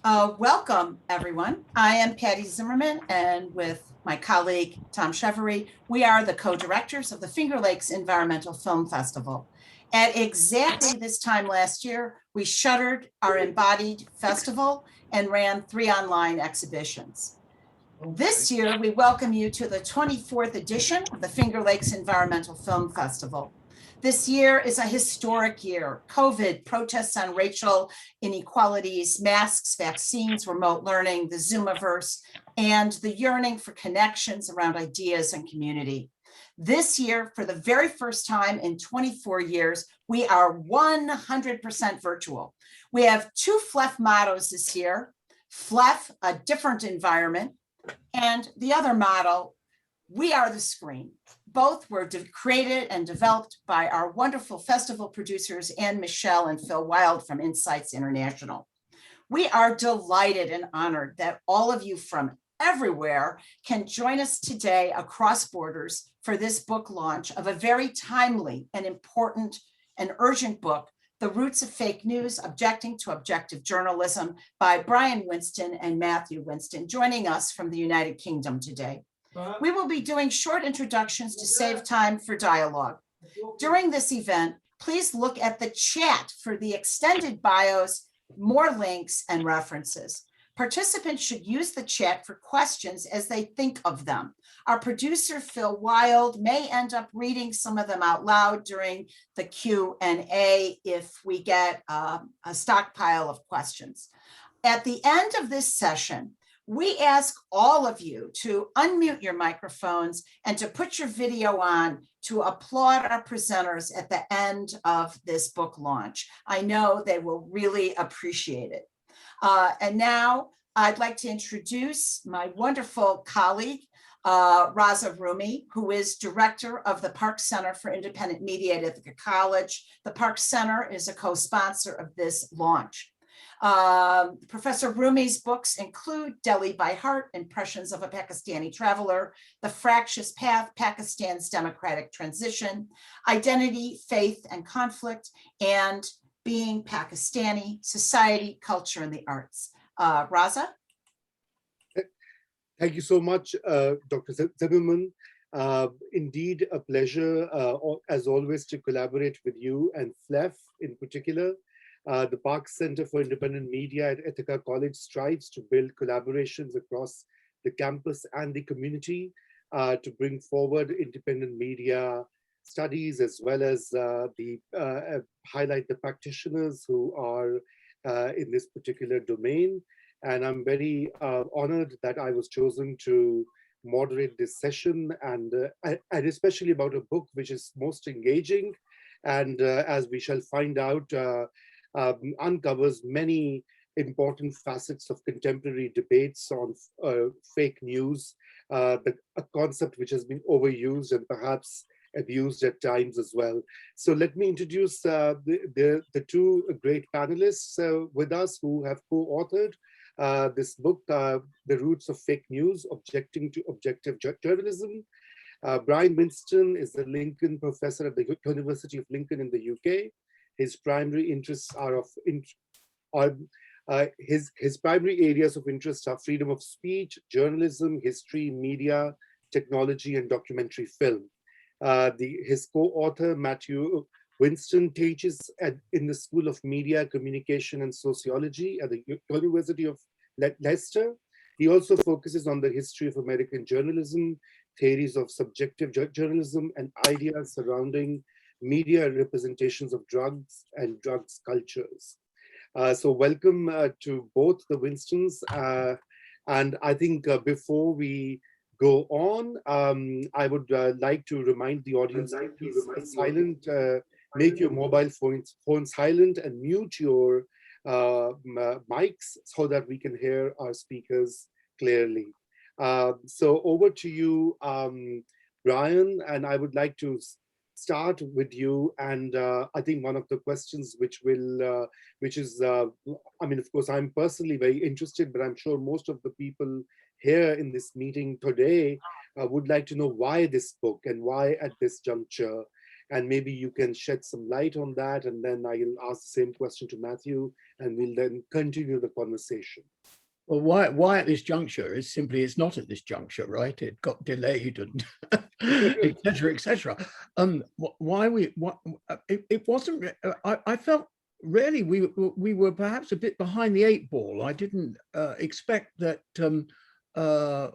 Welcome, everyone. I am Patty Zimmerman, and with my colleague Tom Chevery, we are the co-directors of the Finger Lakes Environmental Film Festival. At exactly this time last year, we shuttered our embodied festival and ran 3 online exhibitions. This year, we welcome you to the 24th edition of the Finger Lakes Environmental Film Festival. This year is a historic year. COVID, protests on racial inequalities, masks, vaccines, remote learning, the Zoomiverse, and the yearning for connections around ideas and community. This year, for the very first time in 24 years, we are 100% virtual. We have 2 FLEFF mottos this year. FLEFF, a different environment, and the other motto, we are the screen. Both were created and developed by our wonderful festival producers, Ann Michelle and Phil Wild from Insights International. We are delighted and honored that all of you from everywhere can join us today across borders for this book launch of a very timely and important and urgent book, The Roots of Fake News, Objecting to Objective Journalism by Brian Winston and Matthew Winston, joining us from the United Kingdom today. We will be doing short introductions to save time for dialogue. During this event, please look at the chat for the extended bios, more links, and references. Participants should use the chat for questions as they think of them. Our producer, Phil Wild, may end up reading some of them out loud during the Q&A if we get a stockpile of questions. At the end of this session, we ask all of you to unmute your microphones and to put your video on to applaud our presenters at the end of this book launch. I know they will really appreciate it. And now I'd like to introduce my wonderful colleague, Raza Rumi, who is director of the Park Center for Independent Media at Ithaca College. The Park Center is a co-sponsor of this launch. Professor Rumi's books include Delhi by Heart, Impressions of a Pakistani Traveler, The Fractious Path, Pakistan's Democratic Transition, Identity, Faith and Conflict, and Being Pakistani, Society, Culture, and the Arts. Raza? Thank you so much, Dr. Zimmerman. Indeed, a pleasure, as always, to collaborate with you and FLEFF in particular. The Park Center for Independent Media at Ithaca College strives to build collaborations across the campus and the community to bring forward independent media studies, as well as highlight the practitioners who are in this particular domain. And I'm very honored that I was chosen to moderate this session, and especially about a book which is most engaging, and as we shall find out, uncovers many important facets of contemporary debates on fake news, a concept which has been overused and perhaps abused at times as well. So let me introduce the 2 great panelists with us who have co-authored this book, The Roots of Fake News, Objecting to Objective Journalism. Brian Winston is the Lincoln Professor at the University of Lincoln in the UK. His primary interests are his primary areas of interest are freedom of speech, journalism, history, media, technology, and documentary film. His co-author, Matthew Winston, teaches in the School of Media, Communication, and Sociology at the University of Leicester. He also focuses on the history of American journalism, theories of subjective journalism, and ideas surrounding media representations of drugs and drugs cultures. So welcome to both the Winstons. And I think before we go on, I would like to remind the audience to please silent, make your mobile phone silent and mute your mics so that we can hear our speakers clearly. So over to you, Brian, and I would like to start with you. And I think one of the questions which is, I mean, of course, I'm personally very interested, but I'm sure most of the people here in this meeting today would like to know why this book and why at this juncture. and maybe you can shed some light on that, and then I'll ask the same question to Matthew, and we'll then continue the conversation. Well, why at this juncture is simply it's not at this juncture, right? It got delayed and et cetera, et cetera. It wasn't. I felt really we were perhaps a bit behind the eight ball. I didn't expect that the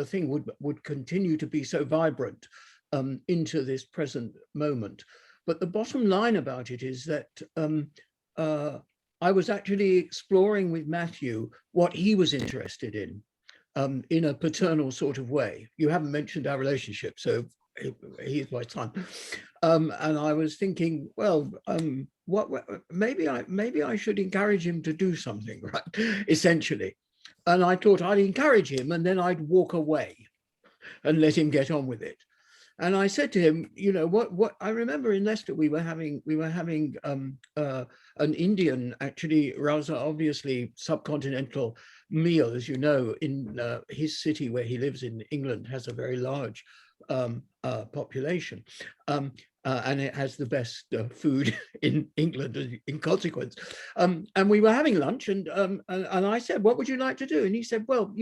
thing would continue to be so vibrant into this present moment. But the bottom line about it is that I was actually exploring with Matthew what he was interested in a paternal sort of way. You haven't mentioned our relationship, so here's my time. And I was thinking, well, maybe I should encourage him to do something, right? Essentially. And I thought I'd encourage him and then I'd walk away and let him get on with it. And I said to him, what I remember in Leicester, we were having an Indian, actually, Raza, obviously subcontinental meal, as you know, in his city where he lives in England, has a very large population. And it has the best food in England in consequence. And we were having lunch and I said, what would you like to do? And he said, well,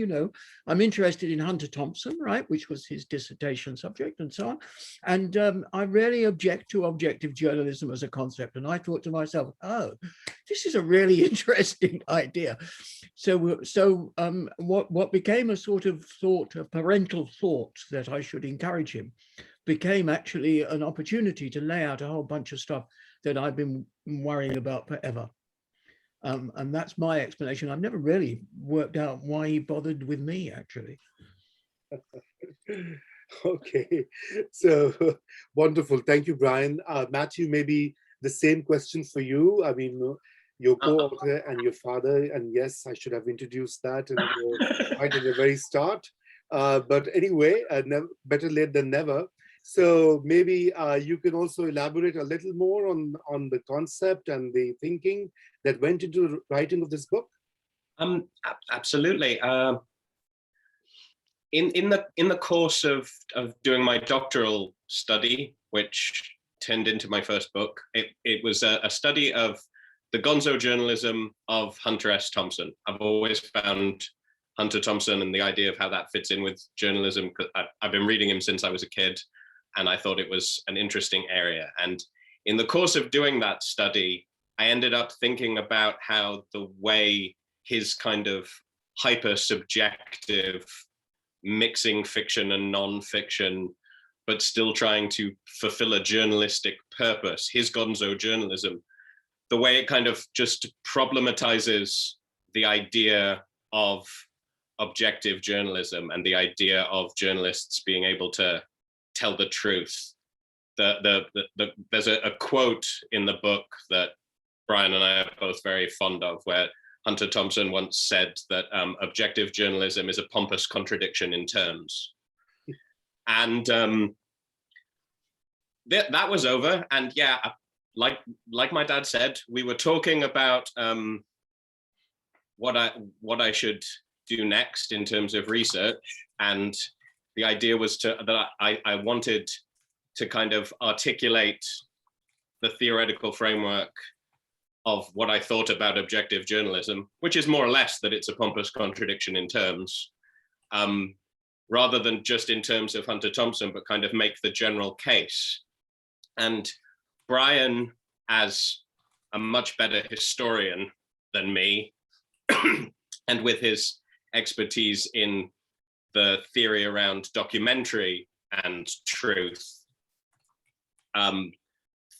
I'm interested in Hunter Thompson, right, which was his dissertation subject and so on. And I really object to objective journalism as a concept. And I thought to myself, oh, this is a really interesting idea. So what became a sort of thought, a parental thought that I should encourage him, became actually an opportunity to lay out a whole bunch of stuff that I've been worrying about forever. And that's my explanation. I've never really worked out why he bothered with me, actually. Okay, so wonderful. Thank you, Brian. Matthew, maybe the same question for you. I mean, your co-author and your father, and yes, I should have introduced that right at the very start. But anyway, better late than never. So maybe you can also elaborate a little more on the concept and the thinking that went into the writing of this book. Absolutely. In the course of doing my doctoral study, which turned into my first book, it was a study of the gonzo journalism of Hunter S. Thompson. I've always found Hunter Thompson and the idea of how that fits in with journalism, because I've been reading him since I was a kid, and I thought it was an interesting area. And in the course of doing that study, I ended up thinking about how the way his kind of hyper-subjective mixing fiction and non-fiction, but still trying to fulfill a journalistic purpose, his gonzo journalism, the way it kind of just problematizes the idea of objective journalism and the idea of journalists being able to tell the truth. There's a quote in the book that Brian and I are both very fond of, where Hunter Thompson once said that objective journalism is a pompous contradiction in terms. And that was over. And yeah, like my dad said, we were talking about what I should do next in terms of research, and the idea was that I wanted to kind of articulate the theoretical framework of what I thought about objective journalism, which is more or less that it's a pompous contradiction in terms, rather than just in terms of Hunter Thompson, but kind of make the general case. And Brian, as a much better historian than me, and with his expertise in the theory around documentary and truth,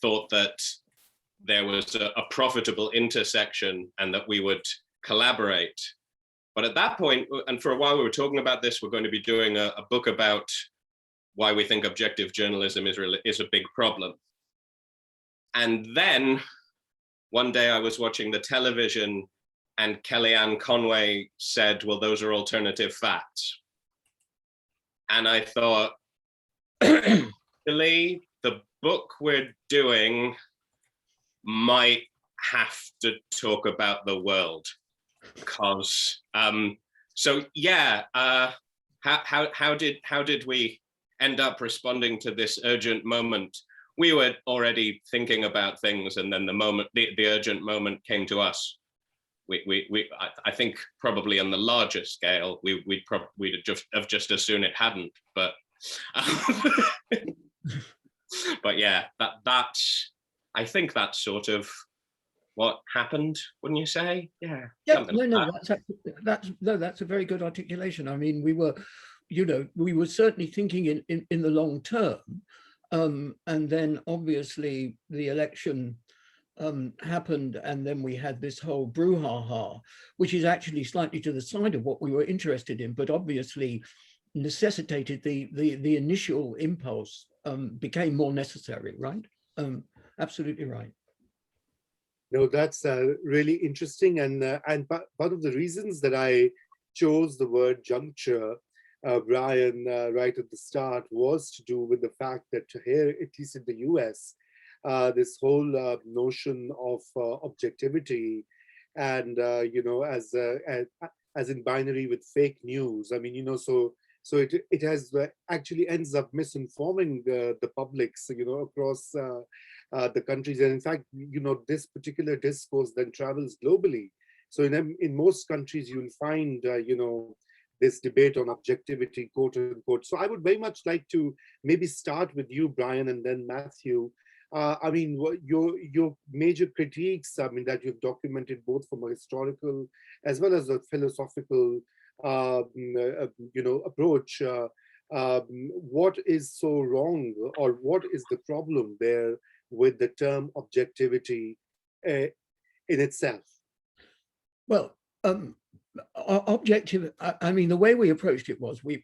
thought that there was a profitable intersection and that we would collaborate. But at that point, and for a while we were talking about this, we're going to be doing a book about why we think objective journalism is a big problem. And then one day I was watching the television and Kellyanne Conway said, well, those are alternative facts. And I thought, actually, the book we're doing might have to talk about the world, because so yeah, how did we end up responding to this urgent moment? we were already thinking about things, and then the urgent moment came to us. I think probably on the larger scale, we'd have just as soon it hadn't. But but yeah, I think that's sort of what happened, wouldn't you say? Yeah. Yeah. No, that's a very good articulation. I mean, we were certainly thinking in the long term, and then obviously the election happened, and then we had this whole brouhaha, which is actually slightly to the side of what we were interested in, but obviously necessitated the initial impulse became more necessary, right? Absolutely right. No, that's really interesting, and part of the reasons that I chose the word juncture, Brian, right at the start, was to do with the fact that here, at least in the US, this whole notion of objectivity, and as in binary with fake news. I mean, so it has actually ends up misinforming the publics, across the countries, and in fact, this particular discourse then travels globally. So in most countries, you'll find this debate on objectivity, quote unquote. So I would very much like to maybe start with you, Brian, and then Matthew. I mean, your major critiques, I mean, that you've documented both from a historical as well as a philosophical, approach. What is so wrong, or what is the problem there with the term objectivity in itself? Well, objective. I mean, the way we approached it was we're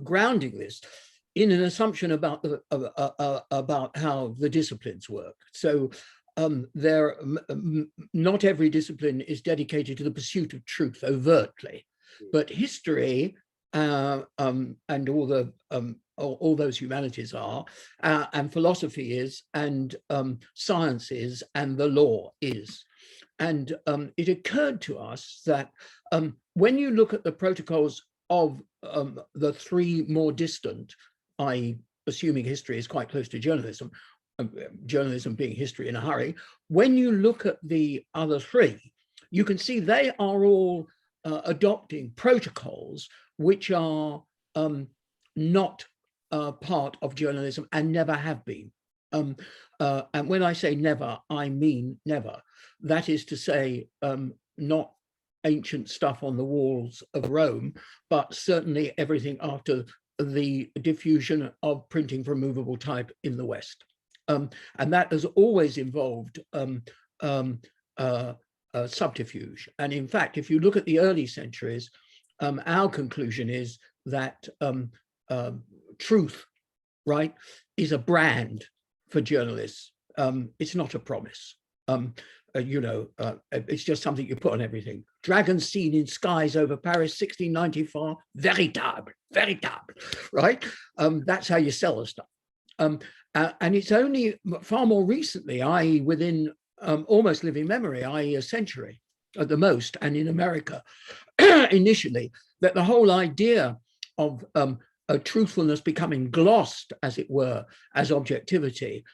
grounding this in an assumption about how the disciplines work. So not every discipline is dedicated to the pursuit of truth overtly, but history and all those humanities are, and philosophy is, and science is, and the law is. And it occurred to us that when you look at the protocols of the three more distant, assuming history is quite close to journalism, journalism being history in a hurry, when you look at the other three, you can see they are all adopting protocols which are not part of journalism and never have been. And when I say never, I mean never. That is to say, not ancient stuff on the walls of Rome, but certainly everything after the diffusion of printing from movable type in the West. And that has always involved subterfuge. And in fact, if you look at the early centuries, our conclusion is that truth, right, is a brand for journalists. It's not a promise. It's just something you put on everything. Dragons seen in skies over Paris, 1694, véritable, right? That's how you sell the stuff. And it's only far more recently, i.e. within almost living memory, i.e. a century at the most, and in America initially, that the whole idea of truthfulness becoming glossed, as it were, as objectivity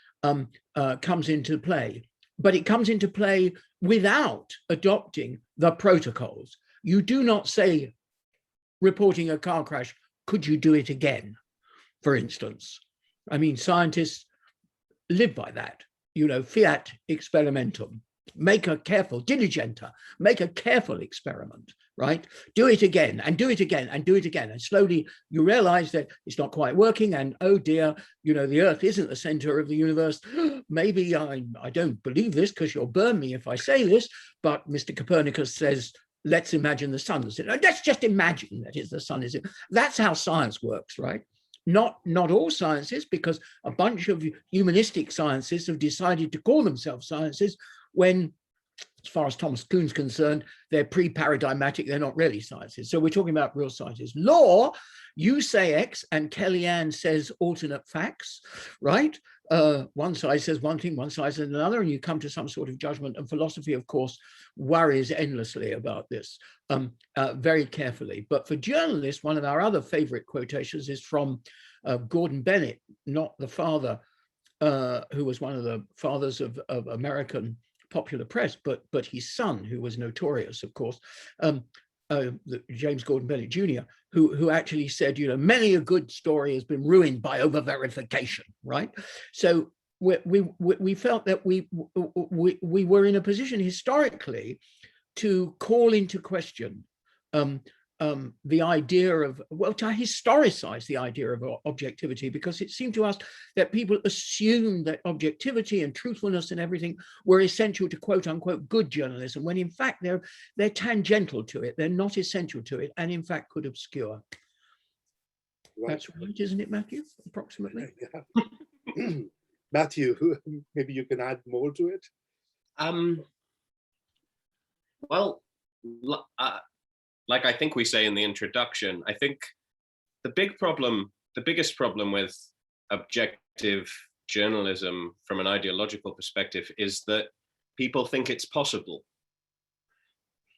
comes into play. But it comes into play without adopting the protocols. You do not say, reporting a car crash, could you do it again, for instance? I mean, scientists live by that, fiat experimentum, make a careful, diligenta, make a careful experiment, right? Do it again and do it again and do it again. And slowly you realize that it's not quite working, and oh dear, the earth isn't the center of the universe. Maybe I don't believe this because you'll burn me if I say this, but Mr. Copernicus says, let's imagine the sun is in. Let's just imagine that the sun is in. That's how science works, right? Not all sciences, because a bunch of humanistic sciences have decided to call themselves sciences when, as far as Thomas Kuhn's concerned, they're pre-paradigmatic, they're not really sciences. So we're talking about real sciences. Law, you say X and Kellyanne says alternate facts, right? One side says one thing, one side says another, and you come to some sort of judgment. And philosophy, of course, worries endlessly about this, very carefully. But for journalists, one of our other favorite quotations is from Gordon Bennett, not the father who was one of the fathers of American popular press, but his son, who was notorious, of course, James Gordon Bennett Jr., who actually said, many a good story has been ruined by over-verification, right? So we felt that we were in a position historically to call into question the idea of, to historicize the idea of objectivity, because it seemed to us that people assumed that objectivity and truthfulness and everything were essential to quote unquote good journalism, when in fact they're tangential to it, they're not essential to it, and in fact could obscure. Right. That's right, isn't it, Matthew? Approximately. Yeah. Matthew, maybe you can add more to it. Well, like I think we say in the introduction, I think the biggest problem with objective journalism from an ideological perspective is that people think it's possible.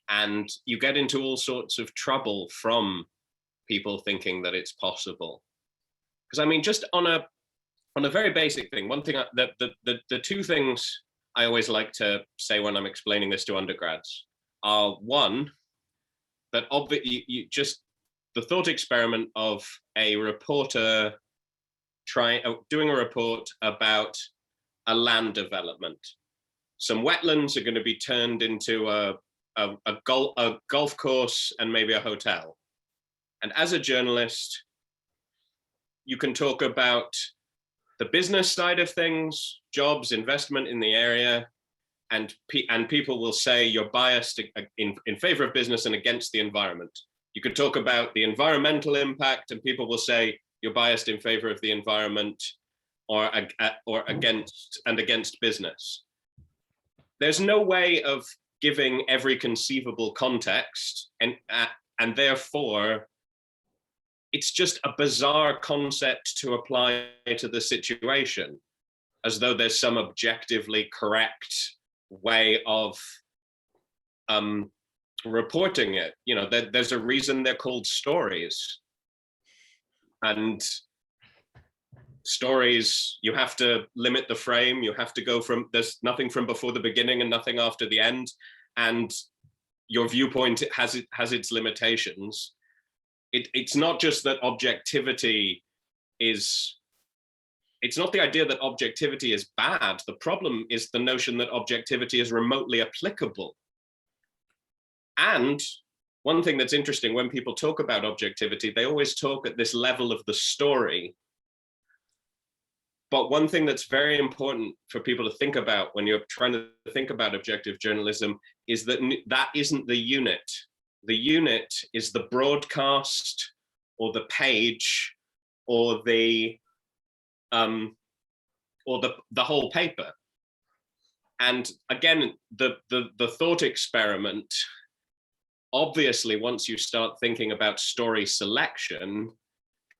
And you get into all sorts of trouble from people thinking that it's possible. Because I mean, just on a very basic thing, one thing, the two things I always like to say when I'm explaining this to undergrads are, one, that just the thought experiment of a reporter doing a report about a land development. Some wetlands are going to be turned into a golf course and maybe a hotel. And as a journalist, you can talk about the business side of things, jobs, investment in the area, and people will say you're biased in favor of business and against the environment. You could talk about the environmental impact, and people will say you're biased in favor of the environment or against business. There's no way of giving every conceivable context, and therefore it's just a bizarre concept to apply to the situation, as though there's some objectively correct way of reporting it. There's a reason they're called stories, and stories, you have to limit the frame, you have to go from, there's nothing from before the beginning and nothing after the end, and your viewpoint has its limitations. It's not just that objectivity is, it's not the idea that objectivity is bad. The problem is the notion that objectivity is remotely applicable. And one thing that's interesting, when people talk about objectivity, they always talk at this level of the story. But one thing that's very important for people to think about when you're trying to think about objective journalism is that that isn't the unit. The unit is the broadcast or the page or the whole paper. And again, the thought experiment, obviously, once you start thinking about story selection,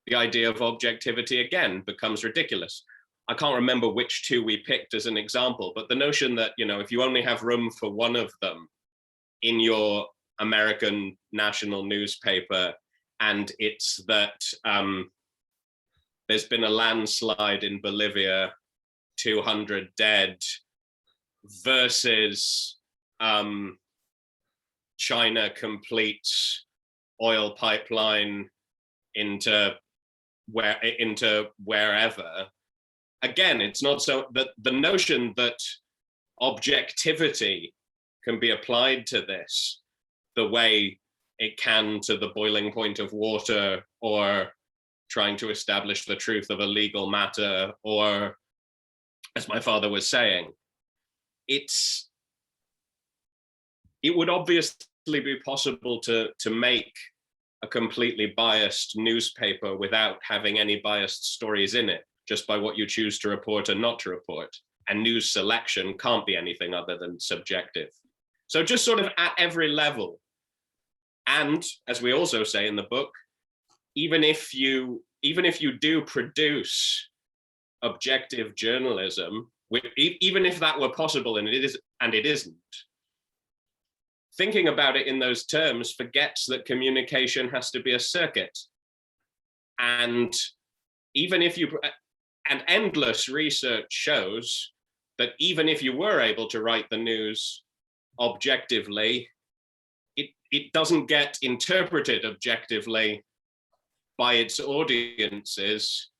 the idea of objectivity again becomes ridiculous. I can't remember which two we picked as an example, but the notion that, if you only have room for one of them in your American national newspaper, and it's that there's been a landslide in Bolivia, 200 dead, versus China completes oil pipeline into wherever. Again, it's not so that the notion that objectivity can be applied to this the way it can to the boiling point of water, or trying to establish the truth of a legal matter, or, as my father was saying, it would obviously be possible to make a completely biased newspaper without having any biased stories in it, just by what you choose to report and not to report. And news selection can't be anything other than subjective. So just sort of at every level. And as we also say in the book, even if you do produce objective journalism, even if that were possible, and it isn't, thinking about it in those terms forgets that communication has to be a circuit. And even if you, and endless research shows that even if you were able to write the news objectively, it doesn't get interpreted objectively by its audiences,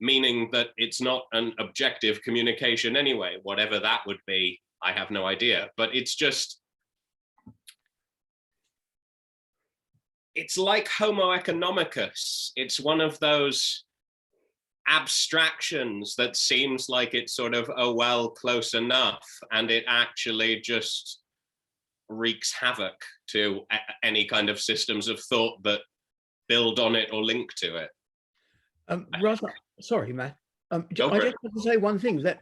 meaning that it's not an objective communication anyway. Whatever that would be, I have no idea. But it's just, it's like Homo economicus. It's one of those abstractions that seems like it's sort of, oh, well, close enough. And it actually just wreaks havoc to any kind of systems of thought that build on it or link to it. Raza, sorry, Matt. I Go for just it. want to say one thing, that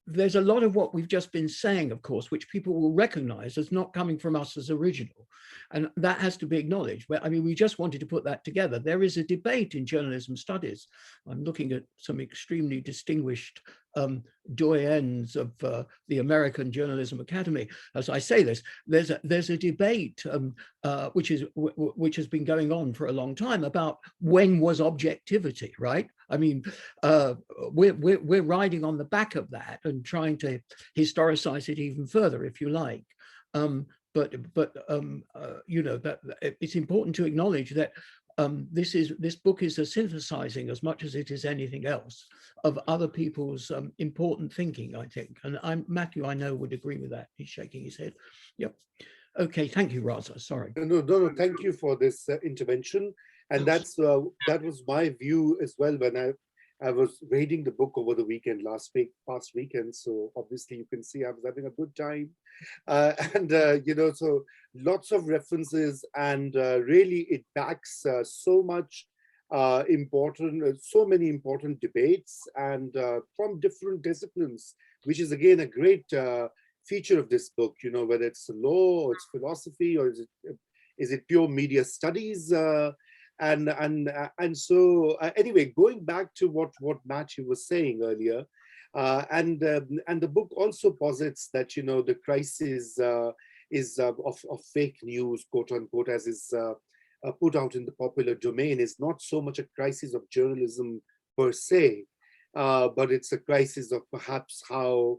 there's a lot of what we've just been saying, of course, which people will recognize as not coming from us as original. And that has to be acknowledged. But I mean, we just wanted to put that together. There is a debate in journalism studies. I'm looking at some extremely distinguished doyens of the American Journalism Academy. As I say this, there's a debate which has been going on for a long time about when was objectivity, right? I mean, we're riding on the back of that and trying to historicize it even further, if you like. But you know, that it's important to acknowledge that this book is a synthesizing, as much as it is anything else, of other people's important thinking, I think. And Matthew, I know, would agree with that. He's shaking his head. Yep. Okay, thank you, Raza. Sorry. No, thank you for this intervention. And that was my view as well when I was reading the book over the weekend past weekend. So obviously you can see I was having a good time. You know, so lots of references, and really it backs so much so many important debates, and from different disciplines, which is again a great feature of this book, you know, whether it's law or it's philosophy, or is it pure media studies? And so anyway, going back to what Matthew was saying earlier, and the book also posits that, you know, the crisis is of fake news, quote unquote, as is put out in the popular domain, is not so much a crisis of journalism per se, but it's a crisis of perhaps how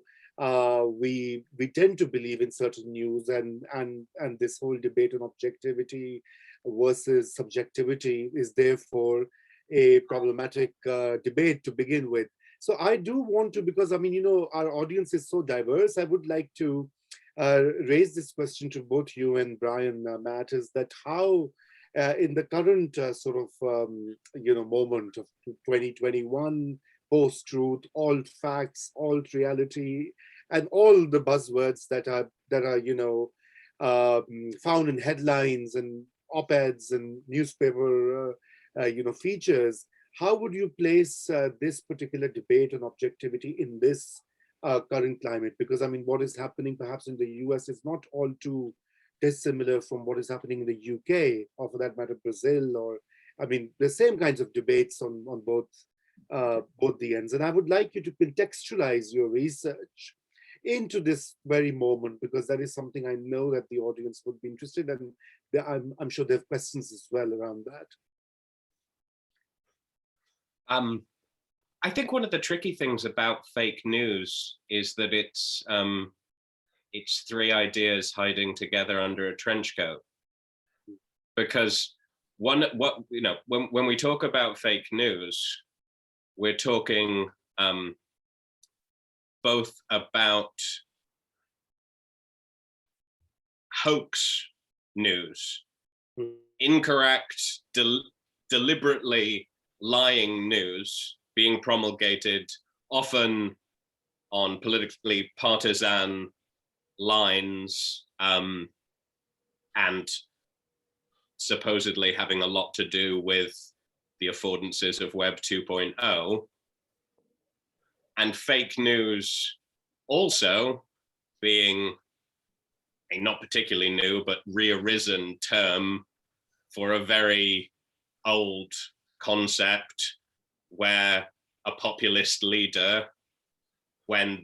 we tend to believe in certain news, and this whole debate on objectivity versus subjectivity is therefore a problematic debate to begin with. So I do want to, because I mean, you know, our audience is so diverse, I would like to raise this question to both you and Brian, Matt, is that how in the current sort of, you know, moment of 2021, post-truth, alt facts, alt reality, and all the buzzwords that are you know, found in headlines and op-eds and newspaper you know, features, how would you place this particular debate on objectivity in this current climate? Because I mean, what is happening perhaps in the US is not all too dissimilar from what is happening in the UK, or for that matter, Brazil, or I mean, the same kinds of debates on both the ends. And I would like you to contextualize your research into this very moment, because that is something I know that the audience would be interested in. I'm sure they have questions as well around that. I think one of the tricky things about fake news is that it's three ideas hiding together under a trench coat. Because when we talk about fake news, we're talking both about hoax news, incorrect, deliberately lying news being promulgated, often on politically partisan lines, and supposedly having a lot to do with the affordances of Web 2.0. And fake news also being a not particularly new, but rearisen term for a very old concept, where a populist leader, when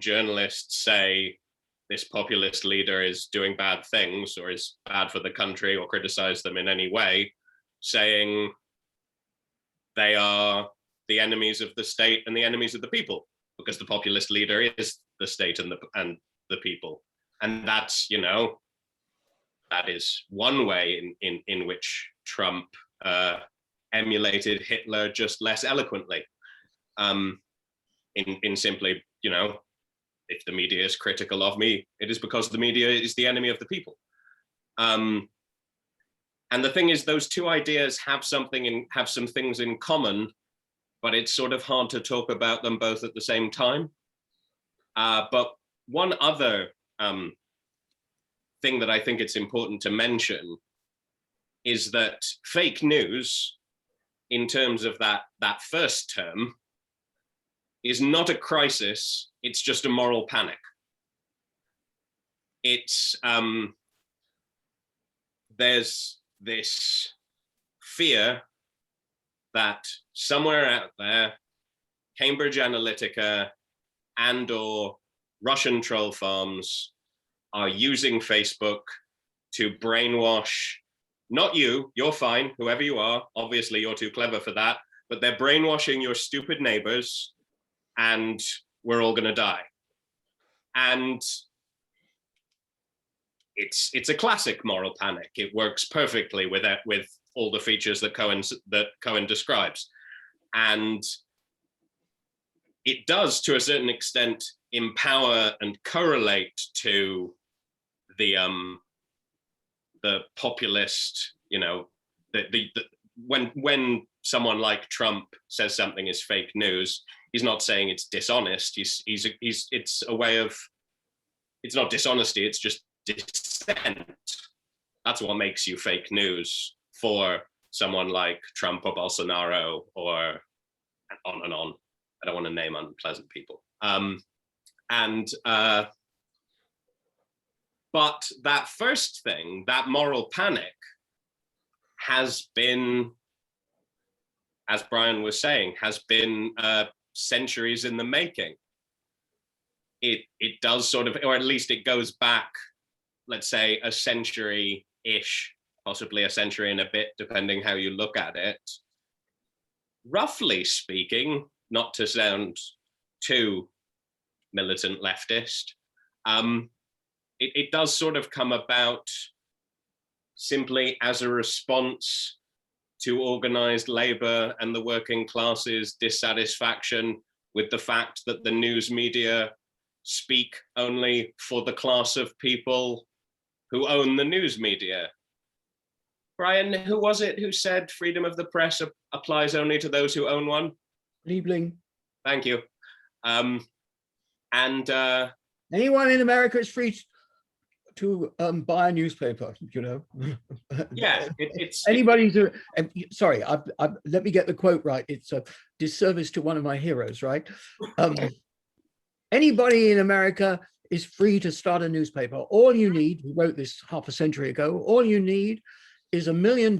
journalists say this populist leader is doing bad things or is bad for the country or criticize them in any way, saying they are the enemies of the state and the enemies of the people, because the populist leader is the state and the people. And that's, you know, that is one way in which Trump emulated Hitler, just less eloquently. In simply, you know, if the media is critical of me, it is because the media is the enemy of the people. And the thing is, those two ideas have some things in common, but it's sort of hard to talk about them both at the same time. But one other thing that I think it's important to mention is that fake news, in terms of that first term, is not a crisis, it's just a moral panic. It's, there's this fear that somewhere out there, Cambridge Analytica and/or Russian troll farms are using Facebook to brainwash, not you, you're fine, whoever you are, obviously you're too clever for that, but they're brainwashing your stupid neighbors and we're all gonna die. And it's a classic moral panic. It works perfectly with all the features that Cohen describes. And it does, to a certain extent, empower and correlate to the populist, you know, when someone like Trump says something is fake news, he's not saying it's dishonest. It's a way of, it's not dishonesty, it's just dissent. That's what makes you fake news for someone like Trump or Bolsonaro or on and on. I don't want to name unpleasant people. But that first thing, that moral panic, has been, as Brian was saying, has been centuries in the making. It does sort of, or at least it goes back, let's say, a century-ish, possibly a century and a bit, depending how you look at it. Roughly speaking, not to sound too militant leftist, it does sort of come about simply as a response to organized labor and the working classes' dissatisfaction with the fact that the news media speak only for the class of people who own the news media. Brian, who was it who said freedom of the press applies only to those who own one? Liebling. Thank you. Anyone in America is free to buy a newspaper, you know. Yeah, anybody to. Sorry, let me get the quote right. It's a disservice to one of my heroes, right? Anybody in America is free to start a newspaper. All you need, he wrote this half a century ago, all you need is $1 million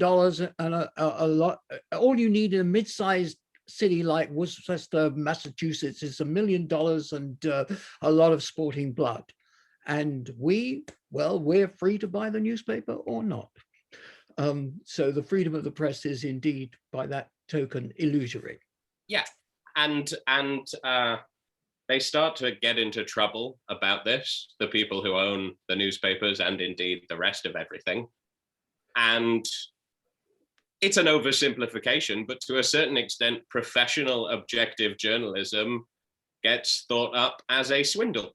and a lot. All you need in a mid-sized city like Worcester, Massachusetts, is $1 million and a lot of sporting blood. And we're free to buy the newspaper or not. So the freedom of the press is indeed, by that token, illusory. Yeah, and they start to get into trouble about this, the people who own the newspapers and indeed the rest of everything. And it's an oversimplification, but to a certain extent, professional objective journalism gets thought up as a swindle,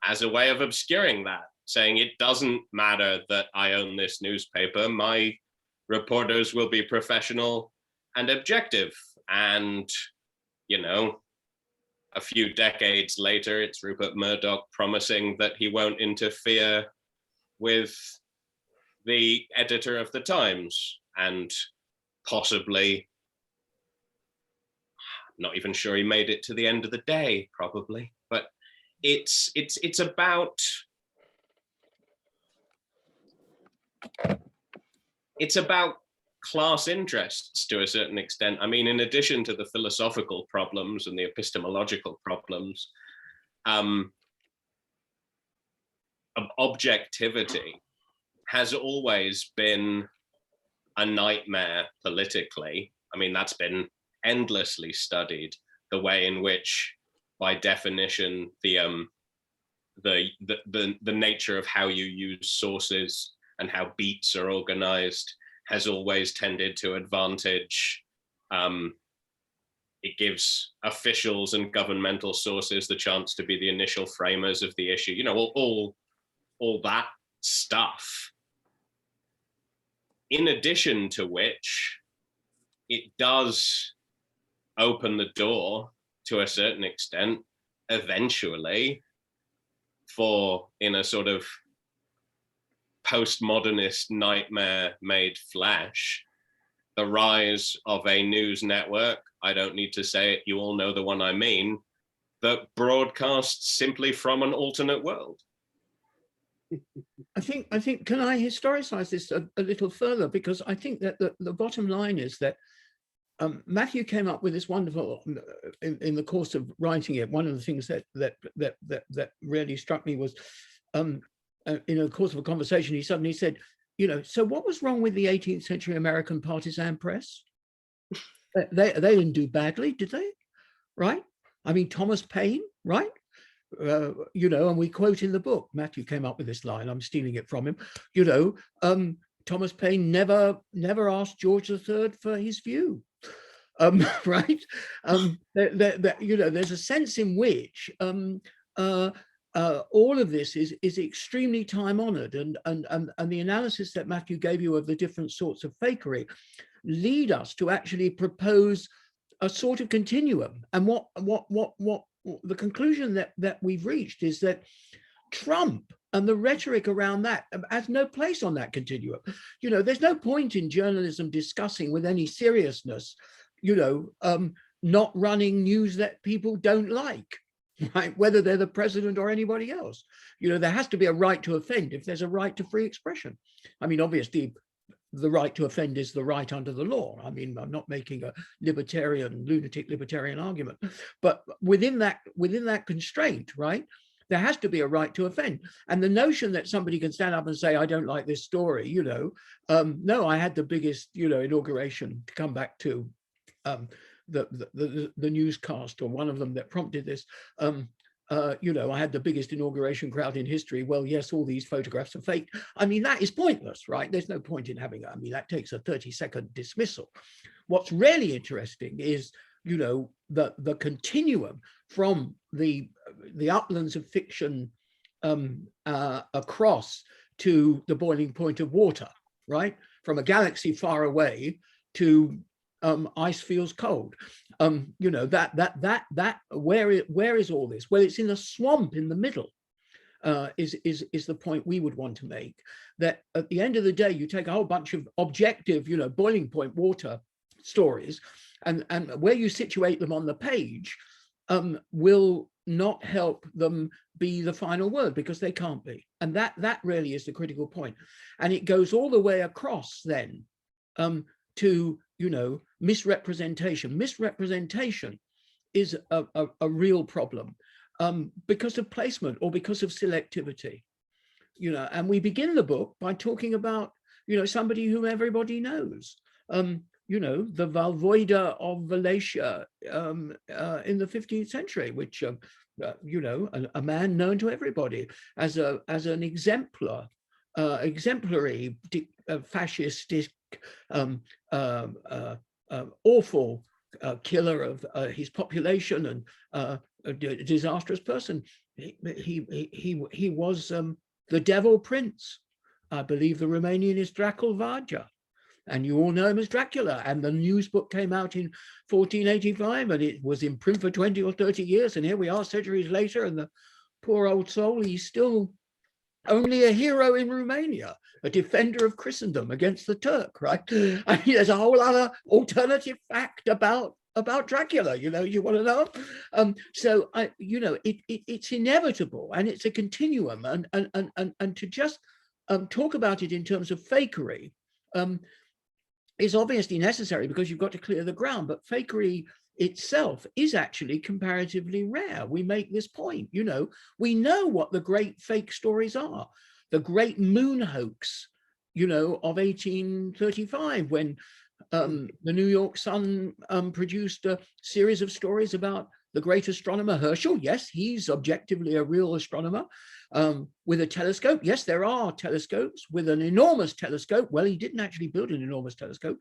as a way of obscuring that, saying it doesn't matter that I own this newspaper, my reporters will be professional and objective. And, you know, a few decades later, it's Rupert Murdoch promising that he won't interfere with the editor of the Times, and possibly, not even sure he made it to the end of the day, probably, but it's about class interests to a certain extent. I mean, in addition to the philosophical problems and the epistemological problems, objectivity has always been a nightmare politically. I mean, that's been endlessly studied the way in which, by definition, the nature of how you use sources and how beats are organized has always tended to advantage. It gives officials and governmental sources the chance to be the initial framers of the issue. You know, all that stuff. In addition to which, it does open the door to a certain extent, eventually, for, in a sort of postmodernist nightmare made flesh, the rise of a news network, I don't need to say it, you all know the one I mean, that broadcasts simply from an alternate world. I think, can I historicize this a little further? Because I think that the bottom line is that Matthew came up with this wonderful, in the course of writing it, one of the things that really struck me was, in the course of a conversation, he suddenly said, you know, so what was wrong with the 18th century American partisan press? They didn't do badly, did they? Right? I mean, Thomas Paine, right? You know, and we quote in the book, Matthew came up with this line, I'm stealing it from him, you know, Thomas Paine never asked George III for his view. Right? You know, there's a sense in which all of this is extremely time honored, and the analysis that Matthew gave you of the different sorts of fakery lead us to actually propose a sort of continuum. And what the conclusion that we've reached is that Trump and the rhetoric around that has no place on that continuum. You know, there's no point in journalism discussing with any seriousness, you know, not running news that people don't like, right? Whether they're the president or anybody else. You know, there has to be a right to offend if there's a right to free expression. I mean, obviously, the right to offend is the right under the law. I mean, I'm not making a lunatic libertarian argument, but within that constraint, right, there has to be a right to offend. And the notion that somebody can stand up and say, I don't like this story, you know, no, I had the biggest, you know, inauguration, to come back to the newscast, or one of them that prompted this, you know, I had the biggest inauguration crowd in history. Well, yes, all these photographs are fake. I mean, that is pointless, right? There's no point in having, I mean, that takes a 30-second dismissal. What's really interesting is, you know, the continuum from the uplands of fiction across to the boiling point of water, right? From a galaxy far away to ice feels cold. You know, where is all this? Well, it's in the swamp in the middle, is the point we would want to make. That at the end of the day, you take a whole bunch of objective, you know, boiling point water stories, and where you situate them on the page will not help them be the final word, because they can't be. And that really is the critical point. And it goes all the way across then to, you know, misrepresentation. Misrepresentation is a real problem because of placement or because of selectivity, you know. And we begin the book by talking about, you know, somebody whom everybody knows, you know, the Voider of Malaysia in the 15th century, which, you know, a man known to everybody as an exemplary fascistic, awful killer of his population, and a disastrous person. He was the Devil Prince. I believe the Romanian is Draculvaja, and you all know him as Dracula. And the news book came out in 1485, and it was in print for 20 or 30 years. And here we are centuries later, and the poor old soul, he's still only a hero in Romania, a defender of Christendom against the Turk, right? I mean, there's a whole other alternative fact about Dracula, you know, you want to know? So, you know, it's inevitable, and it's a continuum, and to just talk about it in terms of fakery is obviously necessary, because you've got to clear the ground, but fakery itself is actually comparatively rare. We make this point, you know, we know what the great fake stories are. The great moon hoax, you know, of 1835, when The New York Sun produced a series of stories about the great astronomer Herschel. Yes, he's objectively a real astronomer with a telescope. Yes, there are telescopes with an enormous telescope. Well, he didn't actually build an enormous telescope.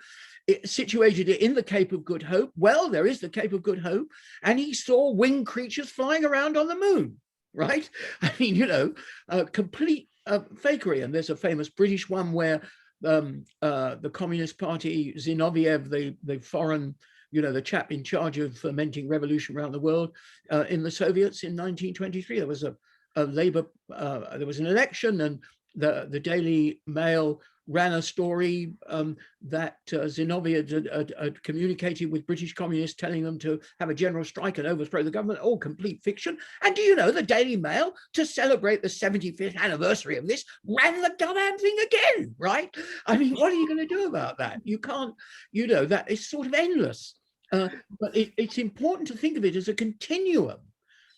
It situated it in the Cape of Good Hope. Well, there is the Cape of Good Hope. And he saw winged creatures flying around on the moon, right? I mean, you know, complete fakery. And there's a famous British one where the Communist Party, Zinoviev, the foreign, you know, the chap in charge of fomenting revolution around the world in the Soviets in 1923, there was a Labour, there was an election, and the Daily Mail ran a story that Zinoviev had communicated with British communists, telling them to have a general strike and overthrow the government. All complete fiction. And do you know, the Daily Mail, to celebrate the 75th anniversary of this, ran the goddamn thing again, right? I mean, what are you going to do about that? You can't, you know, that is sort of endless. But it's important to think of it as a continuum,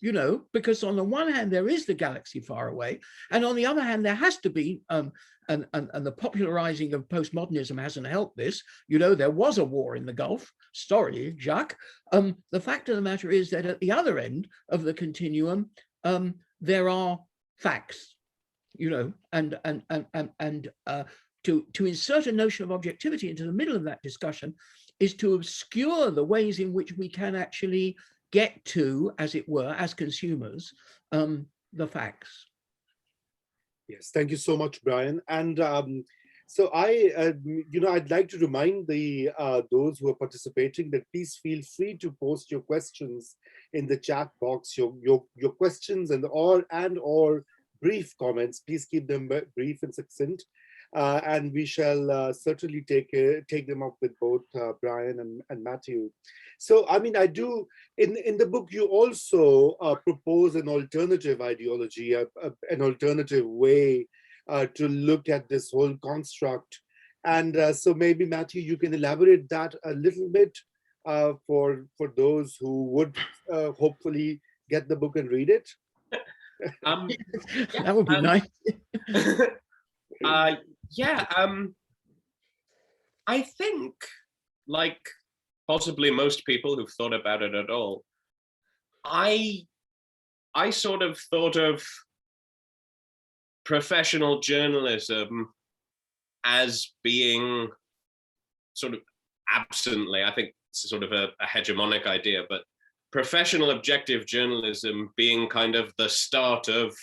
you know, because on the one hand, there is the galaxy far away, and on the other hand, there has to be, and the popularizing of postmodernism hasn't helped this, you know, there was a war in the Gulf, sorry, Jacques. The fact of the matter is that at the other end of the continuum, there are facts, you know, and to insert a notion of objectivity into the middle of that discussion is to obscure the ways in which we can actually get to, as it were, as consumers, the facts. Yes, thank you so much, Brian. And so I'd like to remind those who are participating that please feel free to post your questions in the chat box. Your questions and or brief comments. Please keep them brief and succinct. And we shall certainly take them up with both Brian and Matthew. So, I mean, I do, in the book, you also propose an alternative ideology, an alternative way to look at this whole construct. And so maybe, Matthew, you can elaborate that a little bit for those who would hopefully get the book and read it. That would be nice. I think, like possibly most people who've thought about it at all, I sort of thought of professional journalism as being sort of absently, I think it's sort of a hegemonic idea, but professional objective journalism being kind of the start of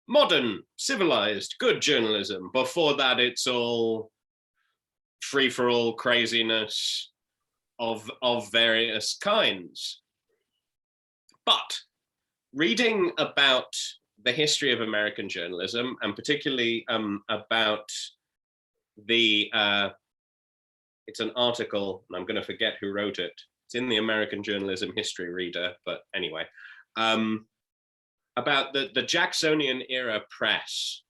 modern, civilized, good journalism. Before that, it's all free-for-all craziness of various kinds. But reading about the history of American journalism, and particularly about the, it's an article, and I'm going to forget who wrote it. It's in the American Journalism History Reader, but anyway, about the Jacksonian era press.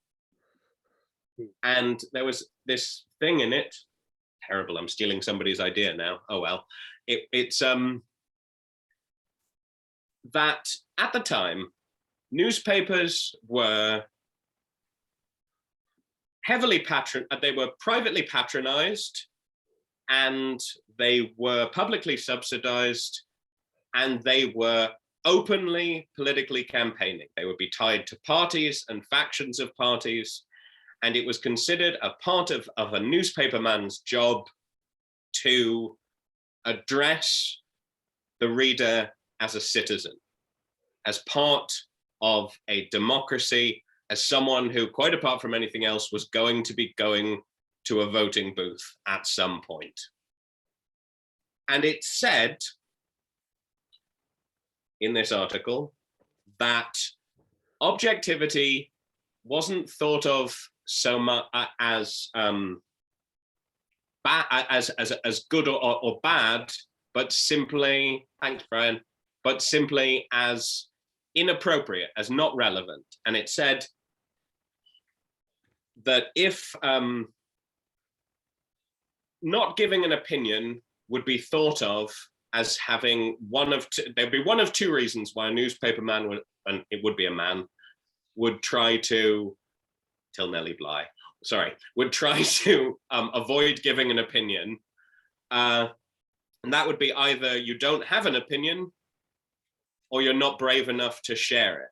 And there was this thing in it, terrible, I'm stealing somebody's idea now, oh well. It's that at the time, newspapers were they were privately patronized, and they were publicly subsidized, and they were openly politically campaigning. They would be tied to parties and factions of parties, and it was considered a part of a newspaperman's job to address the reader as a citizen, as part of a democracy, as someone who, quite apart from anything else, was going to be going to a voting booth at some point. And it said in this article that objectivity wasn't thought of so much as good or bad, but simply, thanks Brian, but simply as inappropriate, as not relevant. And it said that if not giving an opinion would be thought of as having there'd be one of two reasons why a newspaperman would, and it would be a man, would try to, till Nellie Bly, sorry, would try to avoid giving an opinion. And that would be either you don't have an opinion or you're not brave enough to share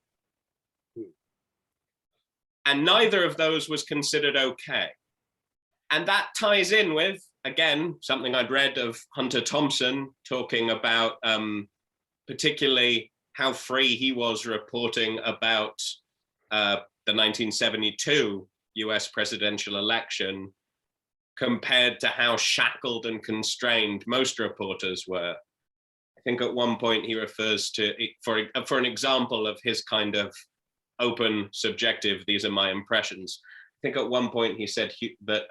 it. And neither of those was considered okay. And that ties in with, again, something I'd read of Hunter Thompson talking about particularly how free he was reporting about the 1972 US presidential election compared to how shackled and constrained most reporters were. I think at one point he refers to, for an example of his kind of open, subjective, these are my impressions. I think at one point he said that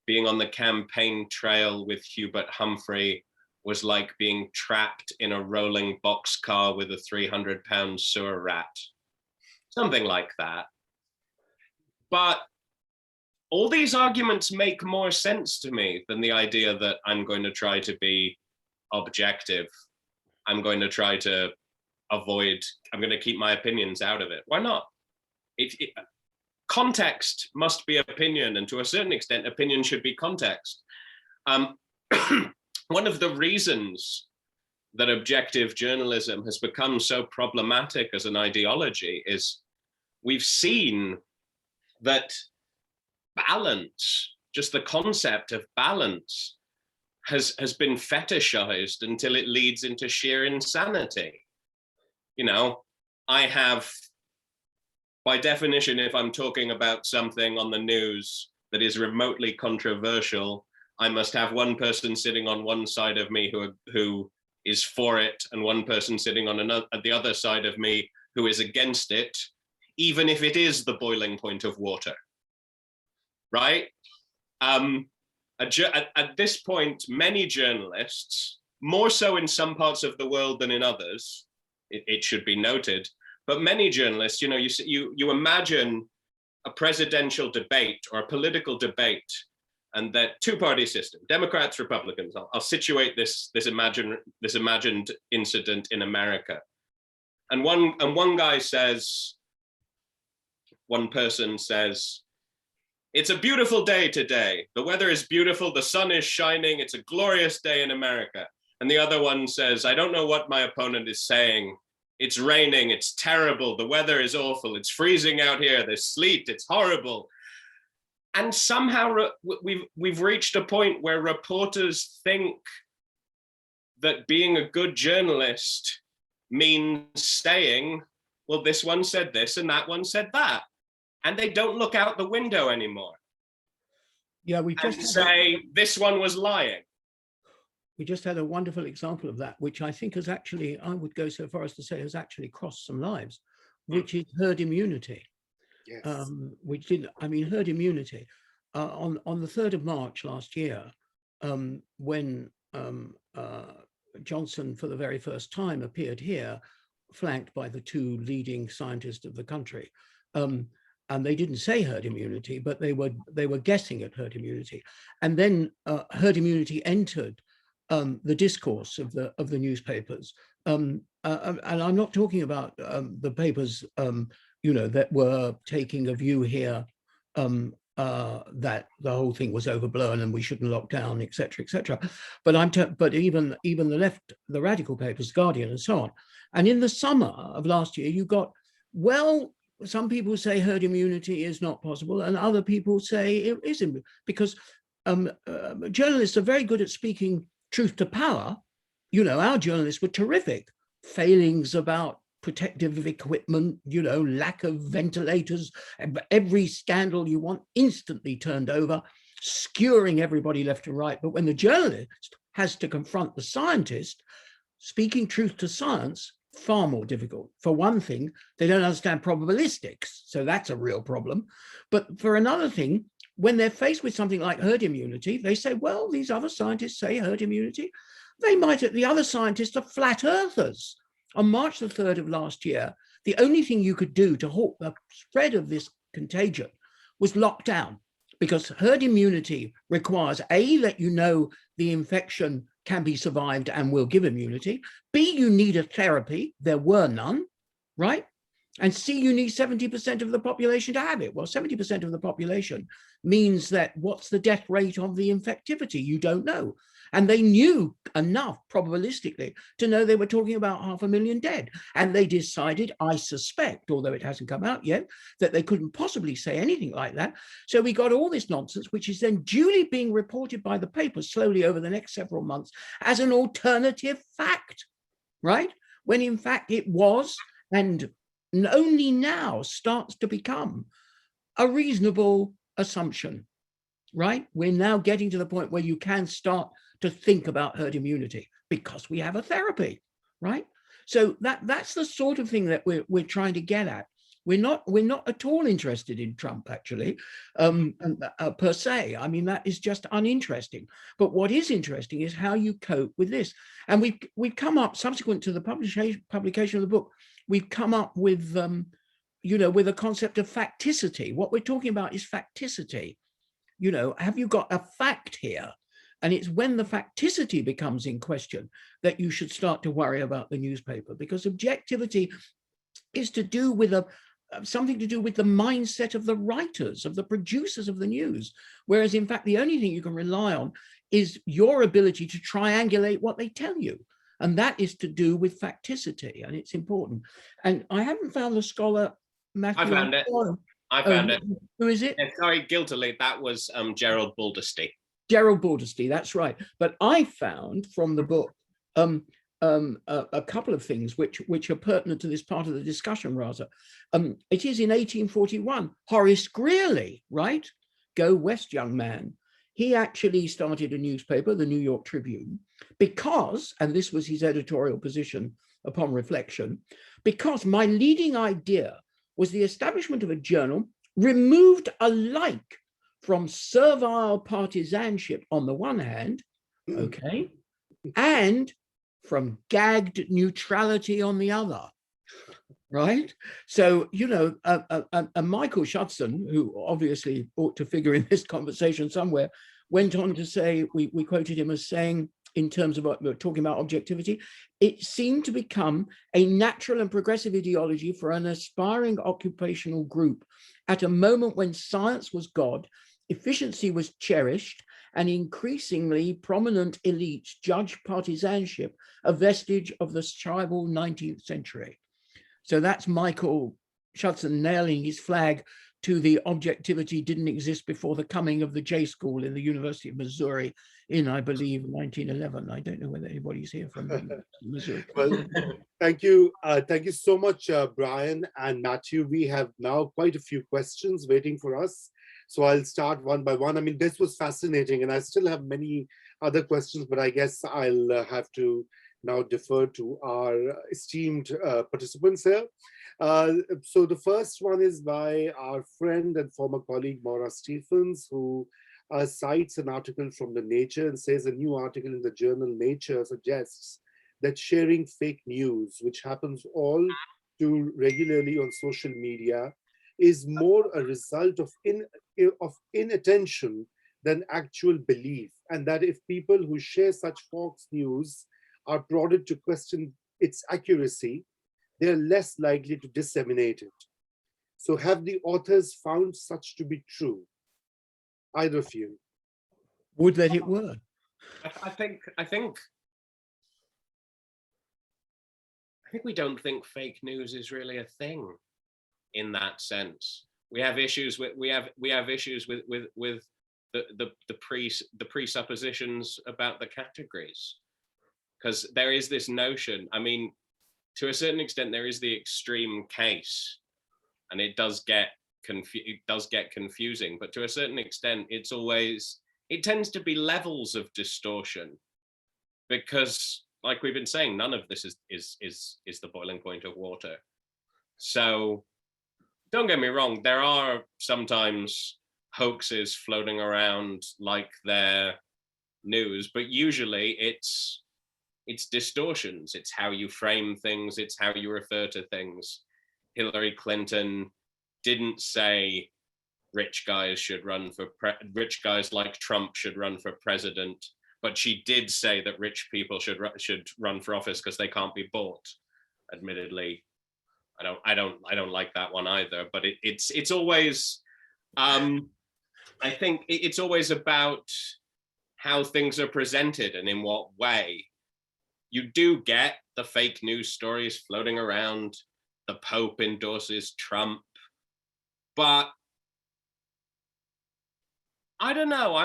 being on the campaign trail with Hubert Humphrey was like being trapped in a rolling boxcar with a 300-pound sewer rat. Something like that. But all these arguments make more sense to me than the idea that I'm going to try to be objective. I'm going to try to avoid, I'm going to keep my opinions out of it. Why not? Context must be opinion, and to a certain extent, opinion should be context. One of the reasons that objective journalism has become so problematic as an ideology is we've seen that balance, just the concept of balance, has been fetishized until it leads into sheer insanity. You know, I have, by definition, if I'm talking about something on the news that is remotely controversial, I must have one person sitting on one side of me who is for it, and one person sitting on the other side of me who is against it, even if it is the boiling point of water, right? At this point, many journalists, more so in some parts of the world than in others, it should be noted, but many journalists, you know, you imagine a presidential debate or a political debate, and that two-party system, Democrats, Republicans. I'll situate this imagined incident in America, and one guy says, one person says, "It's a beautiful day today. The weather is beautiful. The sun is shining. It's a glorious day in America." And the other one says, "I don't know what my opponent is saying. It's raining. It's terrible. The weather is awful. It's freezing out here. There's sleet. It's horrible." And somehow we've reached a point where reporters think that being a good journalist means saying, well, this one said this and that one said that. And they don't look out the window anymore. Yeah, we just say this one was lying. We just had a wonderful example of that, which I think has actually, I would go so far as to say, has actually crossed some lives, which is herd immunity. Yes. Which did, I mean, herd immunity. On the 3rd of March last year, when Johnson for the very first time appeared here, flanked by the two leading scientists of the country. And they didn't say herd immunity, but they were guessing at herd immunity. And then herd immunity entered the discourse of the newspapers. And I'm not talking about the papers, you know, that were taking a view here that the whole thing was overblown and we shouldn't lock down, etc., etc. But even the left, the radical papers, Guardian and so on. And in the summer of last year, you got, well, some people say herd immunity is not possible, and other people say it isn't, because journalists are very good at speaking truth to power. You know, our journalists were terrific. Failings about protective equipment, you know, lack of ventilators, every scandal you want instantly turned over, skewering everybody left and right. But when the journalist has to confront the scientist, speaking truth to science, far more difficult. For one thing, they don't understand probabilistics, so that's a real problem. But for another thing, when they're faced with something like herd immunity, they say, well, these other scientists say herd immunity. They might, the other scientists are flat earthers. On March the 3rd of last year, the only thing you could do to halt the spread of this contagion was lock down, because herd immunity requires A, that you know the infection can be survived and will give immunity, B, you need a therapy, there were none, right? And C, you need 70% of the population to have it. Well, 70% of the population means that what's the death rate of the infectivity? You don't know. And they knew enough probabilistically to know they were talking about 500,000 dead. And they decided, I suspect, although it hasn't come out yet, that they couldn't possibly say anything like that. So we got all this nonsense, which is then duly being reported by the papers slowly over the next several months as an alternative fact, right? When in fact it was, and only now starts to become, a reasonable assumption, right? We're now getting to the point where you can start to think about herd immunity because we have a therapy, right? So that's the sort of thing that we're trying to get at. We're not at all interested in Trump, actually, per se. I mean, that is just uninteresting. But what is interesting is how you cope with this. And we've come up, subsequent to the publication of the book, we've come up with, with a concept of facticity. What we're talking about is facticity. Have you got a fact here? And it's when the facticity becomes in question that you should start to worry about the newspaper, because objectivity is to do with something to do with the mindset of the writers, of the producers of the news. Whereas in fact, the only thing you can rely on is your ability to triangulate what they tell you. And that is to do with facticity, and it's important. And I haven't found the scholar, Matthew. I found it. I found it. Who is it? Sorry, guiltily, that was Gerald Baldesty. Gerald Baldesty, that's right. But I found from the book a couple of things which are pertinent to this part of the discussion, Raza. It is in 1841, Horace Greeley, right? Go West, young man. He actually started a newspaper, the New York Tribune, because, and this was his editorial position upon reflection, because my leading idea was the establishment of a journal removed alike from servile partisanship on the one hand, okay, and from gagged neutrality on the other, right? So, Michael Shudson, who obviously ought to figure in this conversation somewhere, went on to say, we quoted him as saying, in terms of what we're talking about objectivity, it seemed to become a natural and progressive ideology for an aspiring occupational group at a moment when science was God, efficiency was cherished, and increasingly prominent elites judged partisanship a vestige of the tribal 19th century. So that's Michael Shudson nailing his flag to the objectivity didn't exist before the coming of the J School in the University of Missouri in, I believe, 1911. I don't know whether anybody's here from Missouri. Well, thank you. Thank you so much, Brian and Matthew. We have now quite a few questions waiting for us. So I'll start one by one. I mean, this was fascinating, and I still have many other questions, but I guess I'll have to now defer to our esteemed participants here. So the first one is by our friend and former colleague, Maura Stephens, who cites an article from the Nature and says a new article in the journal Nature suggests that sharing fake news, which happens all too regularly on social media, is more a result of inattention than actual belief, and that if people who share such false news are prodded to question its accuracy, they're less likely to disseminate it. So have the authors found such to be true? Either of you. Would that it were. I think we don't think fake news is really a thing in that sense. We have issues with the presuppositions about the categories, because there is this notion. I mean, to a certain extent, there is the extreme case, and it does get confusing. But to a certain extent, it tends to be levels of distortion, because, like we've been saying, none of this is the boiling point of water. So, don't get me wrong, there are sometimes hoaxes floating around like they're news, but usually it's distortions. It's how you frame things. It's how you refer to things. Hillary Clinton didn't say rich guys like Trump should run for president, but she did say that rich people should run for office because they can't be bought. Admittedly, I don't like that one either. But it's always I think it's always about how things are presented and in what way. You do get the fake news stories floating around. The Pope endorses Trump, but I don't know.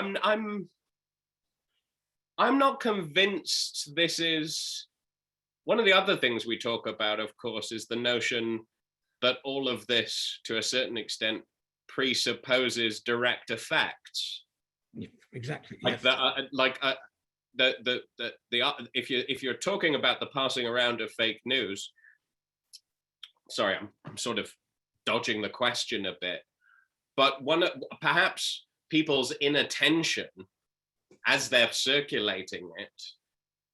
I'm not convinced this is one of the other things we talk about, of course, is the notion that all of this, to a certain extent, presupposes direct effects. Exactly. Like Yes. if you're talking about the passing around of fake news, sorry, I'm sort of dodging the question a bit, but perhaps people's inattention as they're circulating it,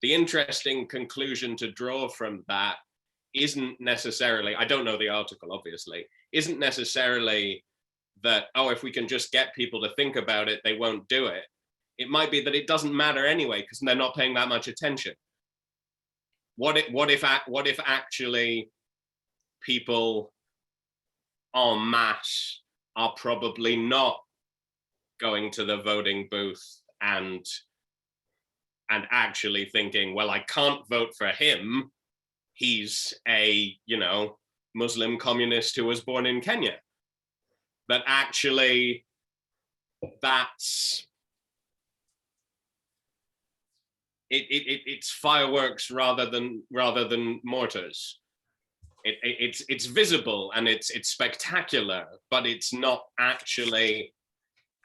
the interesting conclusion to draw from that isn't necessarily, I don't know the article obviously, isn't necessarily that, oh, if we can just get people to think about it, they won't do it. It might be that it doesn't matter anyway because they're not paying that much attention. What if actually people en masse are probably not going to the voting booth and actually thinking, well, I can't vote for him. He's a, Muslim communist who was born in Kenya. But actually it's fireworks rather than mortars. It's visible and it's spectacular, but it's not actually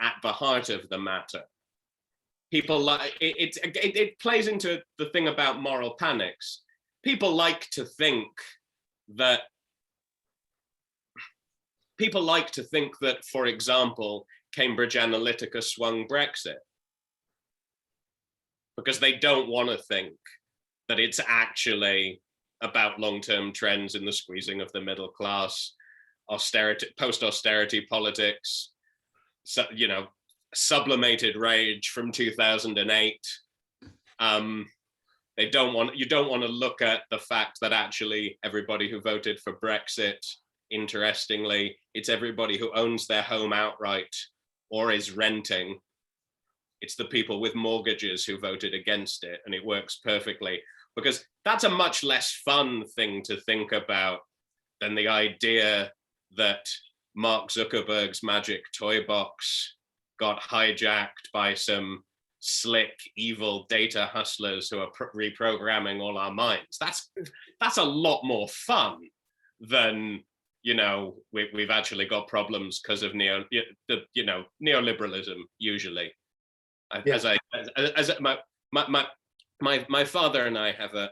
at the heart of the matter. People like it plays into the thing about moral panics. People like to think that, for example, Cambridge Analytica swung Brexit because they don't want to think that it's actually about long-term trends in the squeezing of the middle class, austerity, post-austerity politics, sublimated rage from 2008. You don't want to look at the fact that actually everybody who voted for Brexit, interestingly, it's everybody who owns their home outright or is renting. It's the people with mortgages who voted against it, and it works perfectly because that's a much less fun thing to think about than the idea that Mark Zuckerberg's magic toy box got hijacked by some slick, evil data hustlers who are reprogramming all our minds. That's a lot more fun than, we've actually got problems because of neoliberalism usually. Yeah. My father and I have a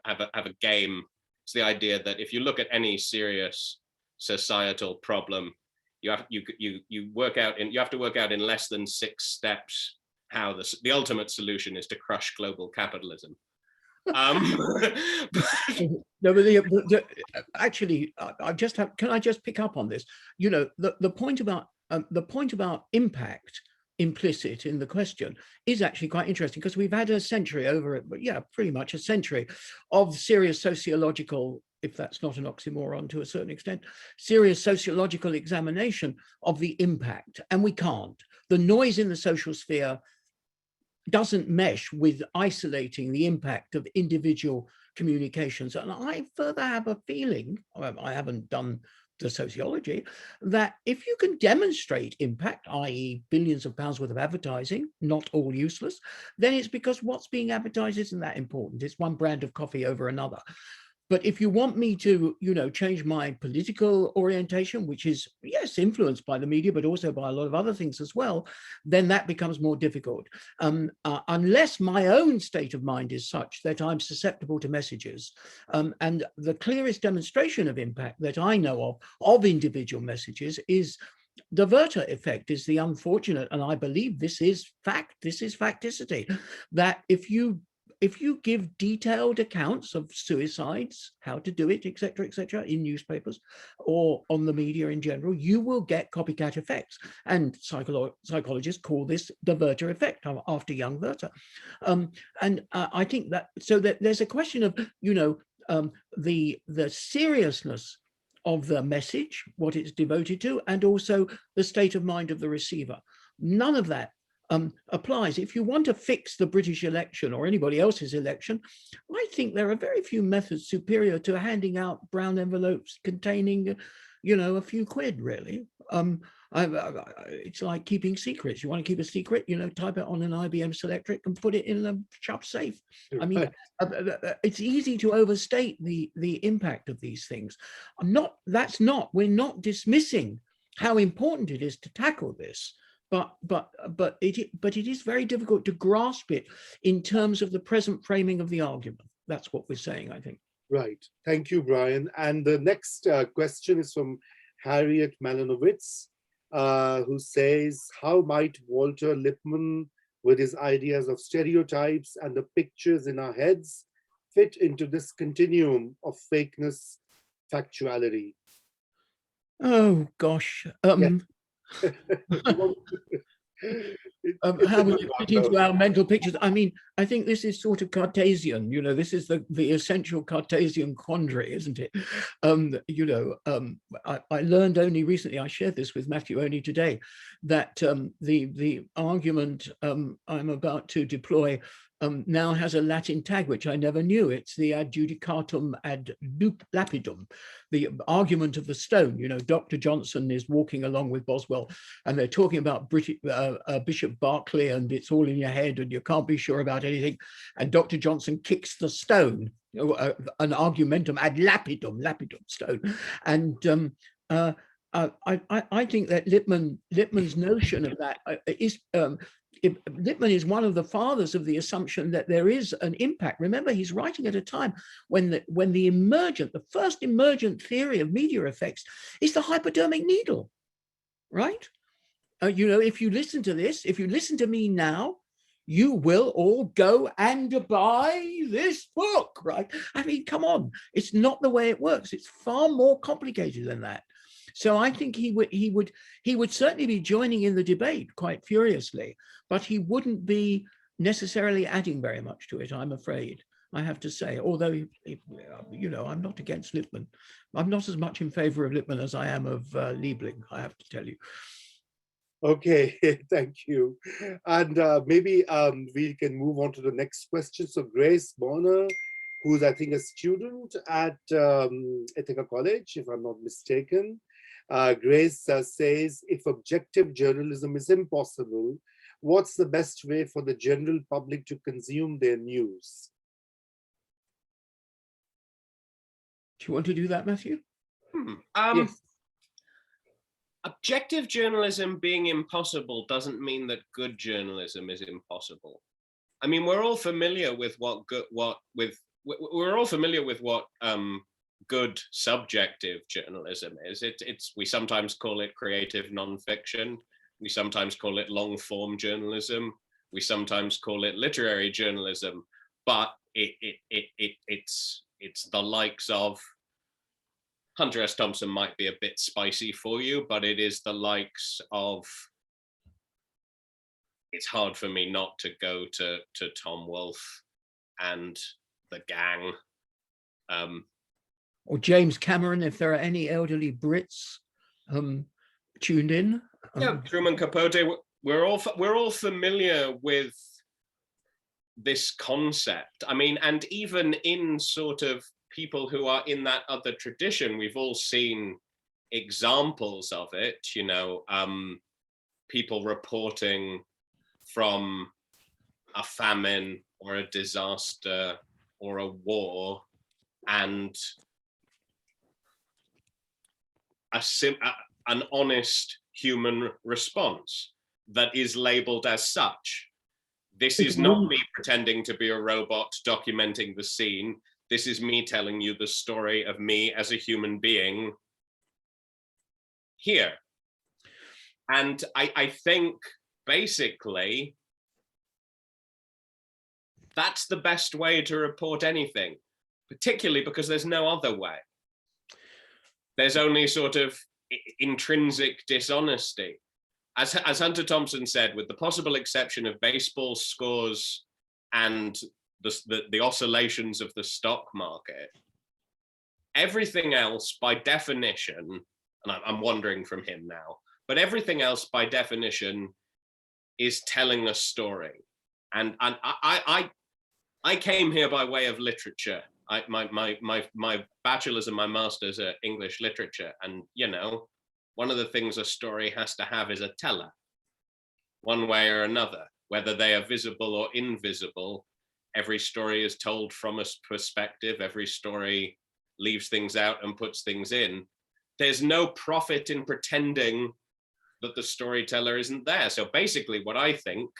game. It's the idea that if you look at any serious societal problem, you have to work out in less than 6 steps how the ultimate solution is to crush global capitalism. No, but actually, can I just pick up on this? The point about impact implicit in the question is actually quite interesting because we've had a century pretty much a century of serious sociological, if that's not an oxymoron to a certain extent, serious sociological examination of the impact, and we can't. The noise in the social sphere doesn't mesh with isolating the impact of individual communications. And I further have a feeling, I haven't done the sociology, that if you can demonstrate impact, i.e. billions of pounds worth of advertising, not all useless, then it's because what's being advertised isn't that important. It's one brand of coffee over another. But if you want me to, change my political orientation, which is, yes, influenced by the media, but also by a lot of other things as well, then that becomes more difficult. Unless my own state of mind is such that I'm susceptible to messages. And the clearest demonstration of impact that I know of individual messages is the Werther effect, is the unfortunate, and I believe this is facticity, that if you give detailed accounts of suicides, how to do it, etc., in newspapers or on the media in general, you will get copycat effects. And psychologists call this the Werther effect, after young Werther. I think that, so that there's a question of, the seriousness of the message, what it's devoted to, and also the state of mind of the receiver. None of that applies. If you want to fix the British election or anybody else's election, I think there are very few methods superior to handing out brown envelopes containing, a few quid, really. It's like keeping secrets. You want to keep a secret, type it on an IBM Selectric and put it in a shop safe. I mean, it's easy to overstate the impact of these things. We're not dismissing how important it is to tackle this, but it is very difficult to grasp it in terms of the present framing of the argument. That's what we're saying, I think. Right. Thank you, Brian. And the next question is from Harriet Malinowitz, who says, how might Walter Lippmann, with his ideas of stereotypes and the pictures in our heads, fit into this continuum of fakeness, factuality? Oh, gosh. How will it fit into our mental pictures? I mean, I think this is sort of Cartesian, this is the essential Cartesian quandary, isn't it? I learned only recently, I shared this with Matthew only today, that the argument I'm about to deploy now has a Latin tag, which I never knew. It's the ad judicatum ad lapidum, the argument of the stone. Dr. Johnson is walking along with Boswell and they're talking about Bishop Berkeley, and it's all in your head and you can't be sure about anything. And Dr. Johnson kicks the stone, an argumentum ad lapidum stone. And I think that Lippmann's notion of that is Lippmann is one of the fathers of the assumption that there is an impact. Remember, he's writing at a time when the first emergent theory of media effects is the hypodermic needle, right? If you listen to this, if you listen to me now, you will all go and buy this book, right? I mean, come on, it's not the way it works. It's far more complicated than that. So I think he would certainly be joining in the debate quite furiously, but he wouldn't be necessarily adding very much to it, I'm afraid, I have to say. Although, I'm not against Lippmann. I'm not as much in favor of Lippmann as I am of Liebling, I have to tell you. Okay, thank you. And maybe we can move on to the next question. So Grace Bonner, who's I think a student at Ithaca College, if I'm not mistaken. Grace says, if objective journalism is impossible, what's the best way for the general public to consume their news? Do you want to do that, Matthew? Yes. Objective journalism being impossible doesn't mean that good journalism is impossible. I mean, we're all familiar with what good subjective journalism is. We sometimes call it creative nonfiction. We sometimes call it long form journalism. We sometimes call it literary journalism. But it's the likes of Hunter S. Thompson might be a bit spicy for you, but it is the likes of. It's hard for me not to go to Tom Wolfe and the gang. Or James Cameron, if there are any elderly Brits tuned in. Yeah, Truman Capote. We're all familiar with this concept. I mean, and even in sort of people who are in that other tradition, we've all seen examples of it. People reporting from a famine or a disaster or a war, and an honest human response that is labeled as such. This is not me pretending to be a robot documenting the scene. This is me telling you the story of me as a human being here. And I think basically that's the best way to report anything, particularly because there's no other way. There's only sort of intrinsic dishonesty. As Hunter Thompson said, with the possible exception of baseball scores and the oscillations of the stock market, everything else by definition, and I'm wandering from him now, but everything else by definition is telling a story. And I came here by way of literature. My bachelor's and my master's are English literature. And, you know, one of the things a story has to have is a teller, one way or another, whether they are visible or invisible. Every story is told from a perspective. Every story leaves things out and puts things in. There's no profit in pretending that the storyteller isn't there. So basically what I think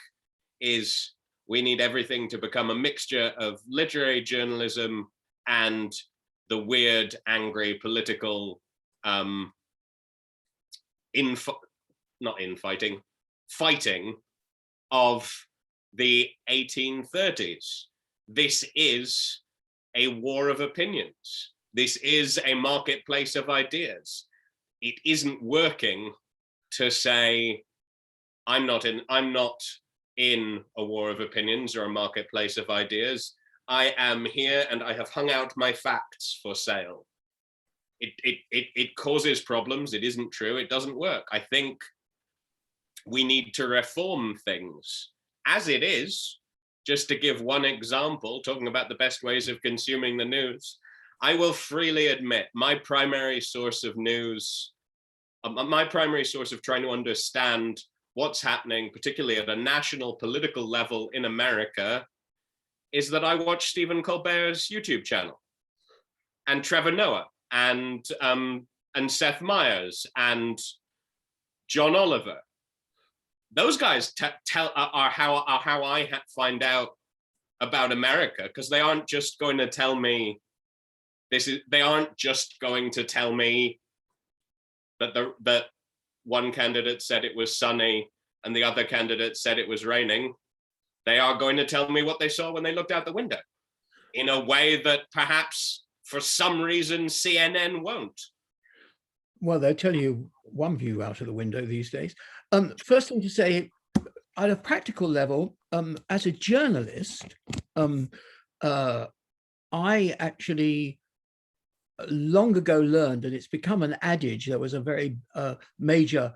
is we need everything to become a mixture of literary journalism and the weird, angry, political, fighting of the 1830s. This is a war of opinions. This is a marketplace of ideas. It isn't working to say, I'm not in a war of opinions or a marketplace of ideas. I am here and I have hung out my facts for sale. It causes problems. It isn't true. It doesn't work. I think we need to reform things as it is. Just to give one example, talking about the best ways of consuming the news, I will freely admit my primary source of news, my primary source of trying to understand what's happening, particularly at a national political level in America, is that I watch Stephen Colbert's YouTube channel, and Trevor Noah, and Seth Meyers, and John Oliver. Those guys are how I find out about America, because they aren't just going to tell me they aren't just going to tell me that one candidate said it was sunny and the other candidate said it was raining. They are going to tell me what they saw when they looked out the window, in a way that perhaps for some reason CNN won't. Well, they'll tell you one view out of the window these days. First thing to say, at a practical level, as a journalist, I actually long ago learned, and it's become an adage. There was a very major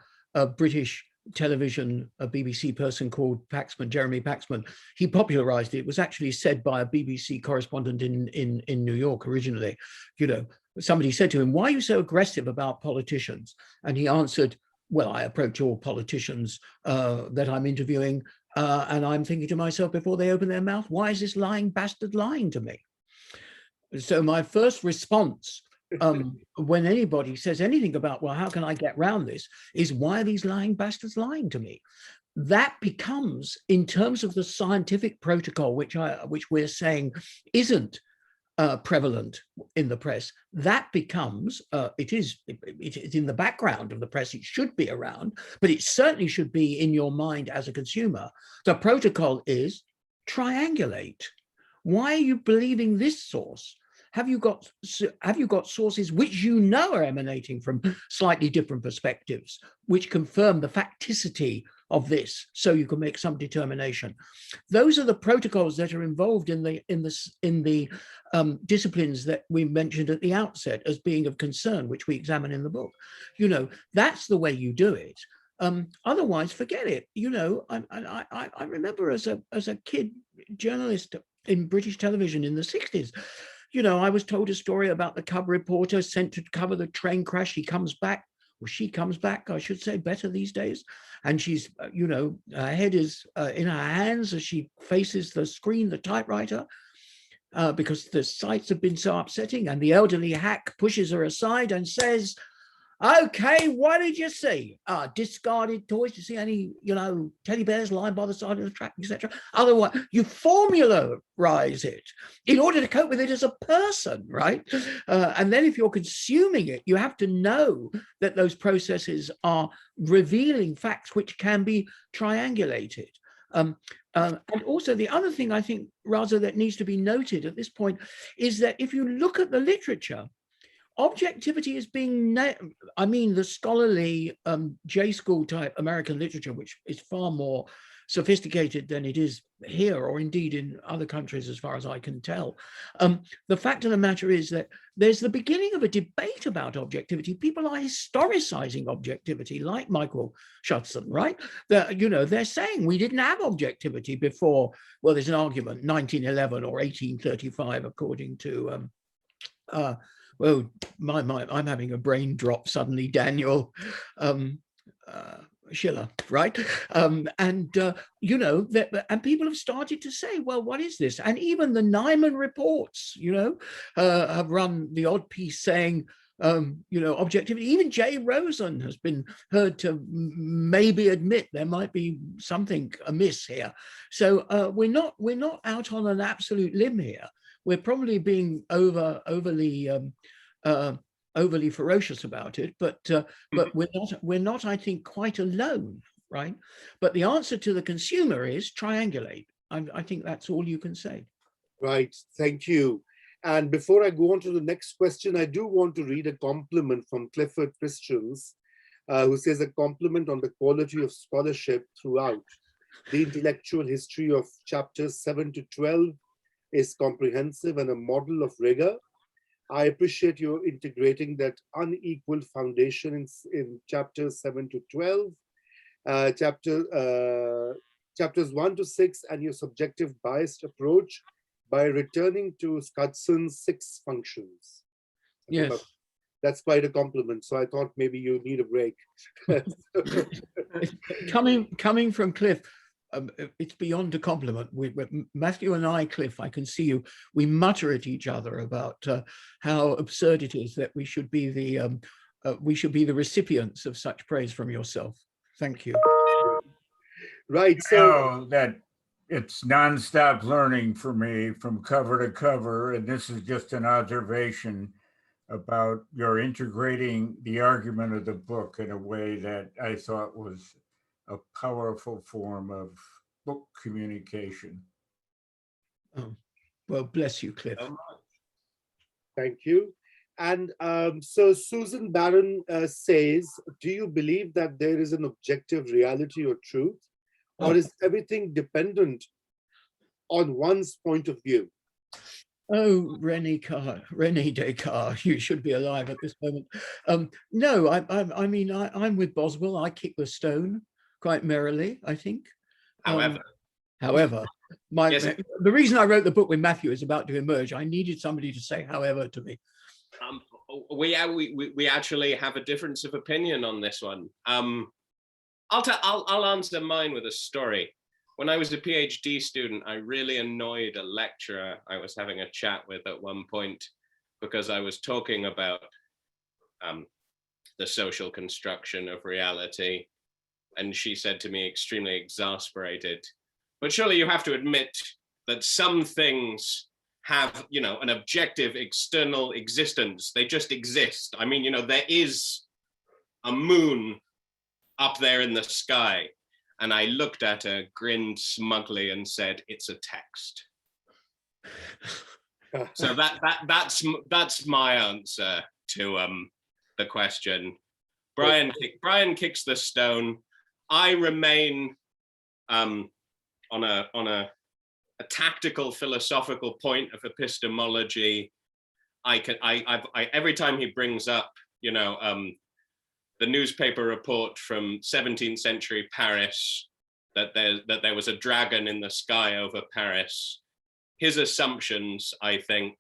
British television, a BBC person called Jeremy Paxman. He popularized it. It was actually said by a BBC correspondent in New York originally. You know, somebody said to him, "Why are you so aggressive about politicians?" And he answered, "Well, I approach all politicians that I'm interviewing, and I'm thinking to myself before they open their mouth, why is this lying bastard lying to me?" So my first response when anybody says anything about, well, how can I get around this, is, why are these lying bastards lying to me? That becomes, in terms of the scientific protocol, which we're saying isn't prevalent in the press, that becomes, it is in the background of the press. It should be around, but it certainly should be in your mind as a consumer. The protocol is triangulate. Why are you believing this source? Have you got sources which you know are emanating from slightly different perspectives, which confirm the facticity of this, so you can make some determination? Those are the protocols that are involved in the disciplines that we mentioned at the outset as being of concern, which we examine in the book. You know, that's the way you do it. Otherwise, forget it. You know, I remember as a kid journalist in British television in the 60s. You know, I was told a story about the cub reporter sent to cover the train crash. He comes back, or she comes back, I should say, better these days. And she's, you know, her head is in her hands as she faces the screen, the typewriter, because the sights have been so upsetting. And the elderly hack pushes her aside and says, "Okay, what did you see? Discarded toys? Did you see any, you know, teddy bears lying by the side of the track, etc.? Otherwise, you formularize it in order to cope with it as a person, right? And then if you're consuming it, you have to know that those processes are revealing facts which can be triangulated. And also the other thing I think, Raza, that needs to be noted at this point is that if you look at the literature, objectivity is being, I mean, the scholarly J-school type American literature, which is far more sophisticated than it is here, or indeed in other countries, as far as I can tell. The fact of the matter is that there's the beginning of a debate about objectivity. People are historicizing objectivity, like Michael Schutzen, right? They're saying we didn't have objectivity before. Well, there's an argument, 1911 or 1835, according to well, I'm having a brain drop suddenly, Daniel. Schiller, right? And people have started to say, well, what is this? And even the Nyman reports, have run the odd piece saying, objectivity. Even Jay Rosen has been heard to maybe admit there might be something amiss here. So we're not out on an absolute limb here. We're probably being overly ferocious about it, but we're not, I think, quite alone, right? But the answer to the consumer is triangulate. I think that's all you can say. Right, thank you. And before I go on to the next question, I do want to read a compliment from Clifford Christians, who says a compliment on the quality of scholarship throughout. The intellectual history of chapters 7 to 12 is comprehensive and a model of rigor. I appreciate you integrating that unequal foundation in chapters 7 to 12, chapters 1 to 6, and your subjective biased approach by returning to Schutz's 6 functions. Yes. That's quite a compliment. So I thought maybe you need a break. Coming from Cliff, it's beyond a compliment. Matthew and I, Cliff, I can see you, we mutter at each other about how absurd it is that we should be the recipients of such praise from yourself. Thank you. Right. So that it's nonstop learning for me from cover to cover, and this is just an observation about your integrating the argument of the book in a way that I thought was a powerful form of book communication. Oh, well, bless you, Cliff. Thank you. And so Susan Barron says, do you believe that there is an objective reality or truth, or is everything dependent on one's point of view? Oh, René Descartes, you should be alive at this moment. No, I mean, I'm with Boswell. I kick the stone quite merrily, I think. However, the reason I wrote the book with Matthew is about to emerge. I needed somebody to say however to me. We actually have a difference of opinion on this one. I'll answer mine with a story. When I was a PhD student, I really annoyed a lecturer I was having a chat with at one point because I was talking about the social construction of reality. And she said to me, extremely exasperated, but surely you have to admit that some things have, an objective external existence. They just exist. I mean, there is a moon up there in the sky. And I looked at her, grinned smugly, and said, "It's a text." So that's my answer to the question. Brian kicks the stone. I remain on a tactical philosophical point of epistemology. Every time he brings up, the newspaper report from 17th century Paris that there was a dragon in the sky over Paris, his assumptions, I think,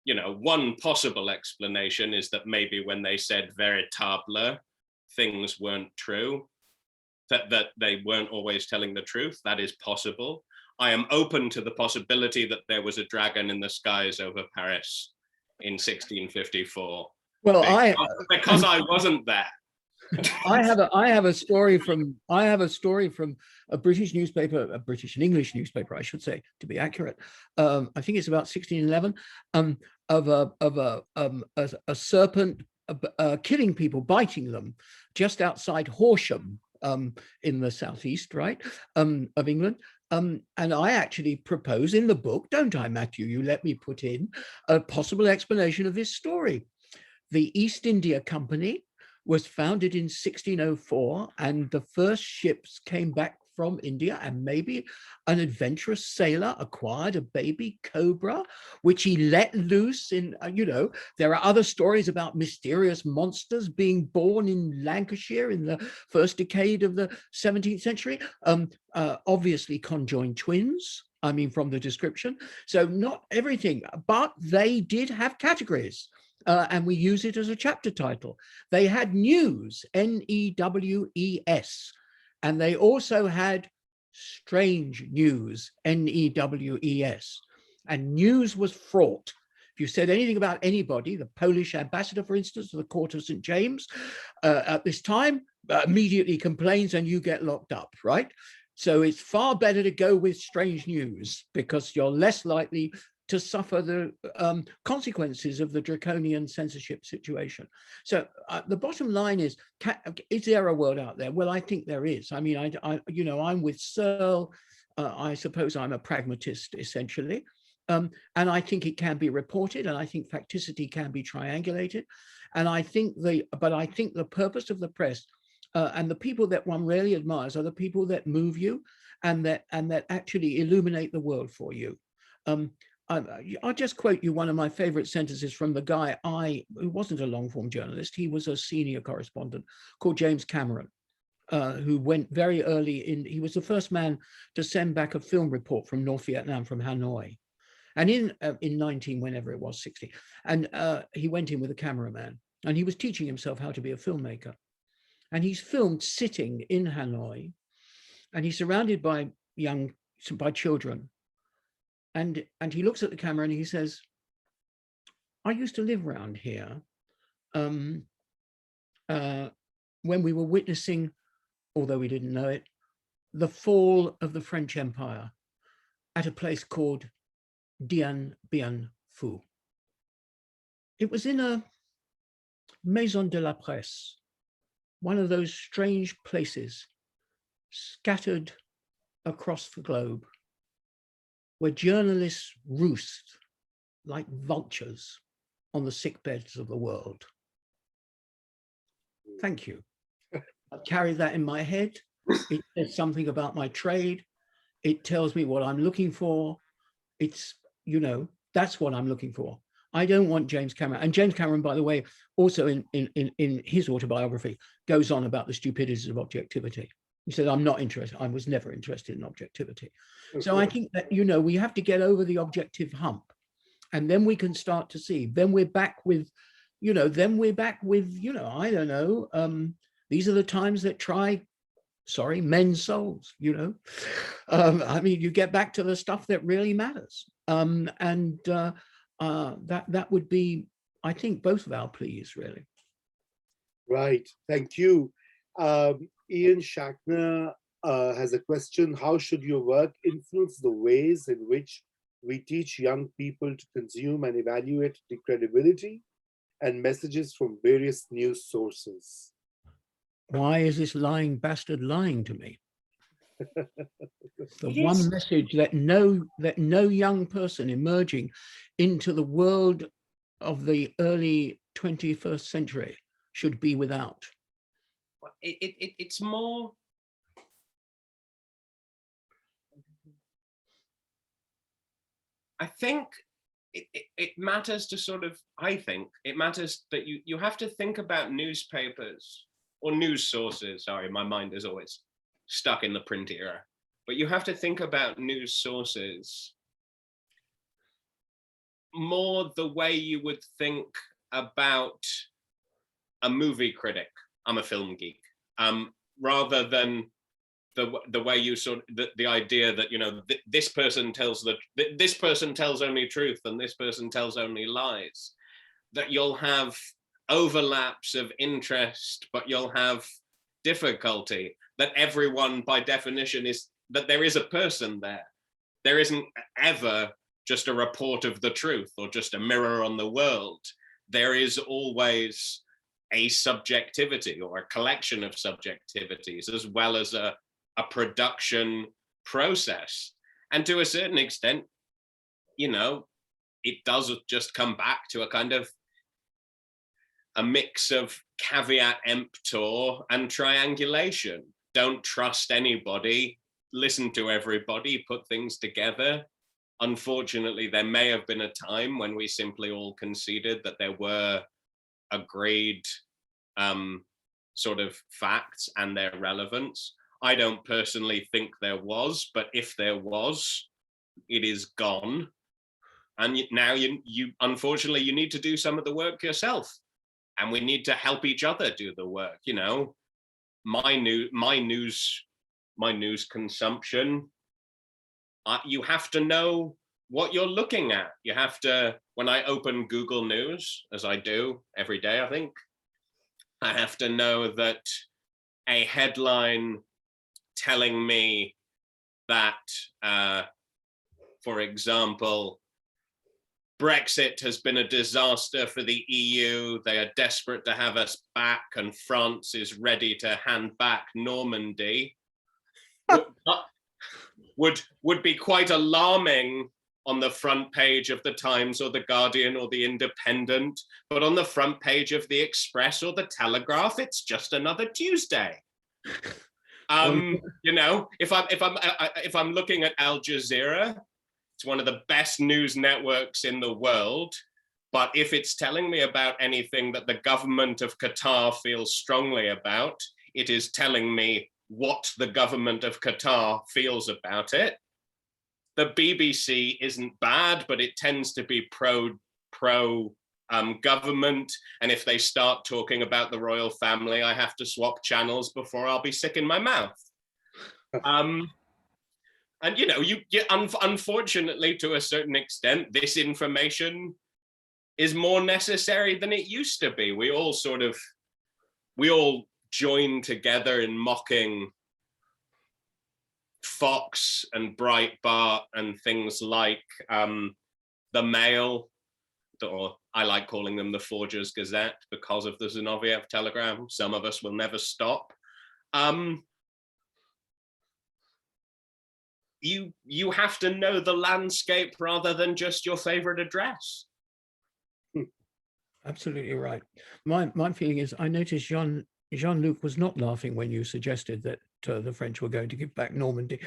one possible explanation is that maybe when they said veritable, things weren't true, that they weren't always telling the truth. That is possible. I am open to the possibility that there was a dragon in the skies over Paris in 1654. Well, because I wasn't there. I have a story from a British newspaper, a British and English newspaper, I should say, to be accurate. I think it's about 1611, of a serpent killing people, biting them, just outside Horsham, in the southeast, right, of England. And I actually propose in the book, don't I, Matthew? You let me put in a possible explanation of this story. The East India Company was founded in 1604, and the first ships came back from India, and maybe an adventurous sailor acquired a baby cobra, which he let loose in, there are other stories about mysterious monsters being born in Lancashire in the first decade of the 17th century. Obviously conjoined twins, I mean, from the description. So not everything, but they did have categories. And we use it as a chapter title. They had news, N-E-W-E-S, and they also had strange news, N-E-W-E-S. And news was fraught. If you said anything about anybody, the Polish ambassador, for instance, to the court of St. James at this time, immediately complains and you get locked up, right? So it's far better to go with strange news because you're less likely to suffer the consequences of the draconian censorship situation. So the bottom line is there a world out there? Well, I think there is. I mean, I'm with Searle. I suppose I'm a pragmatist, essentially. And I think it can be reported, and I think facticity can be triangulated. And I think the purpose of the press and the people that one really admires are the people that move you and that actually illuminate the world for you. I'll just quote you one of my favorite sentences from the guy who wasn't a long form journalist. He was a senior correspondent called James Cameron, who went very early in. He was the first man to send back a film report from North Vietnam, from Hanoi. And in 60. And he went in with a cameraman and he was teaching himself how to be a filmmaker. And he's filmed sitting in Hanoi and he's surrounded by children. And he looks at the camera and he says, I used to live around here when we were witnessing, although we didn't know it, the fall of the French Empire at a place called Dien Bien Phu. It was in a Maison de la Presse, one of those strange places scattered across the globe, where journalists roost like vultures on the sickbeds of the world. Thank you. I carry that in my head. It says something about my trade. It tells me what I'm looking for. It's, that's what I'm looking for. I don't want James Cameron. And James Cameron, by the way, also in his autobiography, goes on about the stupidities of objectivity. He said, I'm not interested. I was never interested in objectivity. Okay. So I think that, we have to get over the objective hump. And then we can start to see. Then we're back with, I don't know. These are the times that try, men's souls, I mean, you get back to the stuff that really matters. That would be, I think, both of our pleas, really. Right. Thank you. Ian Shackner has a question. How should your work influence the ways in which we teach young people to consume and evaluate the credibility and messages from various news sources? Why is this lying bastard lying to me? The one message that no young person emerging into the world of the early 21st century should be without. It's more, I think it matters to it matters that you have to think about newspapers or news sources. Sorry, my mind is always stuck in the print era, but you have to think about news sources more the way you would think about a movie critic. I'm a film geek, rather than the way you the idea that this person tells this person tells only truth and this person tells only lies. That you'll have overlaps of interest, but you'll have difficulty. That everyone, by definition, is that there is a person there. There isn't ever just a report of the truth or just a mirror on the world. There is always a subjectivity or a collection of subjectivities, as well as a production process. And to a certain extent, you know, it does just come back to a kind of a mix of caveat emptor and triangulation. Don't trust anybody, listen to everybody, put things together. Unfortunately, there may have been a time when we simply all conceded that there were agreed sort of facts and their relevance. I don't personally think there was, but if there was, it is gone. And now you unfortunately, you need to do some of the work yourself, and we need to help each other do the work. You know, my news consumption, you have to know what you're looking at. You have to, when I open Google News, as I do every day, I think, I have to know that a headline telling me that, for example, Brexit has been a disaster for the EU. They are desperate to have us back, and France is ready to hand back Normandy. would be quite alarming on the front page of the Times or the Guardian or the Independent, but on the front page of the Express or the Telegraph, it's just another Tuesday. You know, if I'm looking at Al Jazeera, it's one of the best news networks in the world. But if it's telling me about anything that the government of Qatar feels strongly about, it is telling me what the government of Qatar feels about it. The BBC isn't bad, but it tends to be pro government. And if they start talking about the royal family, I have to swap channels before I'll be sick in my mouth. And you know, unfortunately, to a certain extent, this information is more necessary than it used to be. We all join together in mocking Fox and Breitbart and things like the Mail, or I like calling them the Forgers Gazette because of the Zinoviev telegram. Some of us will never stop. You have to know the landscape rather than just your favorite address. Absolutely right. My feeling is, I noticed Jean-Luc was not laughing when you suggested that the French were going to give back Normandy.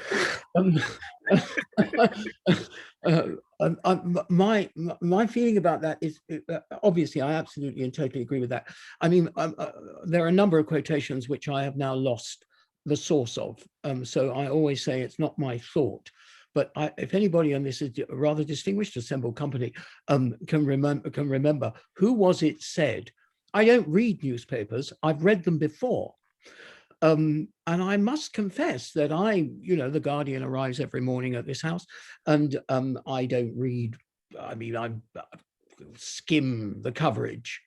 My feeling about that is, obviously, I absolutely and totally agree with that. I mean, there are a number of quotations which I have now lost the source of. So I always say it's not my thought. But if anybody on this is a rather distinguished assembled company can remember, who was it said? I don't read newspapers. I've read them before. And I must confess that the Guardian arrives every morning at this house, and I don't read. I mean, I skim the coverage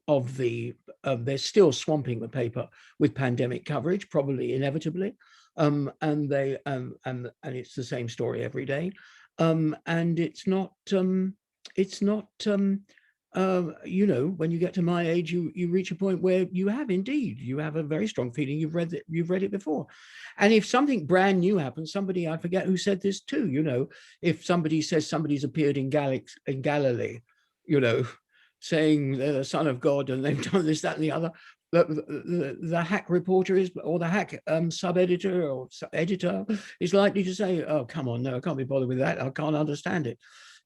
of they're still swamping the paper with pandemic coverage, probably inevitably. And it's the same story every day. And it's not, when you get to my age, you reach a point where you have a very strong feeling you've read it before. And if something brand new happens, I forget who said this too, if somebody says somebody's appeared in Galilee, saying they're the Son of God and they've done this, that, and the other, the hack reporter or the hack sub-editor or editor is likely to say, oh, come on, no, I can't be bothered with that. I can't understand it.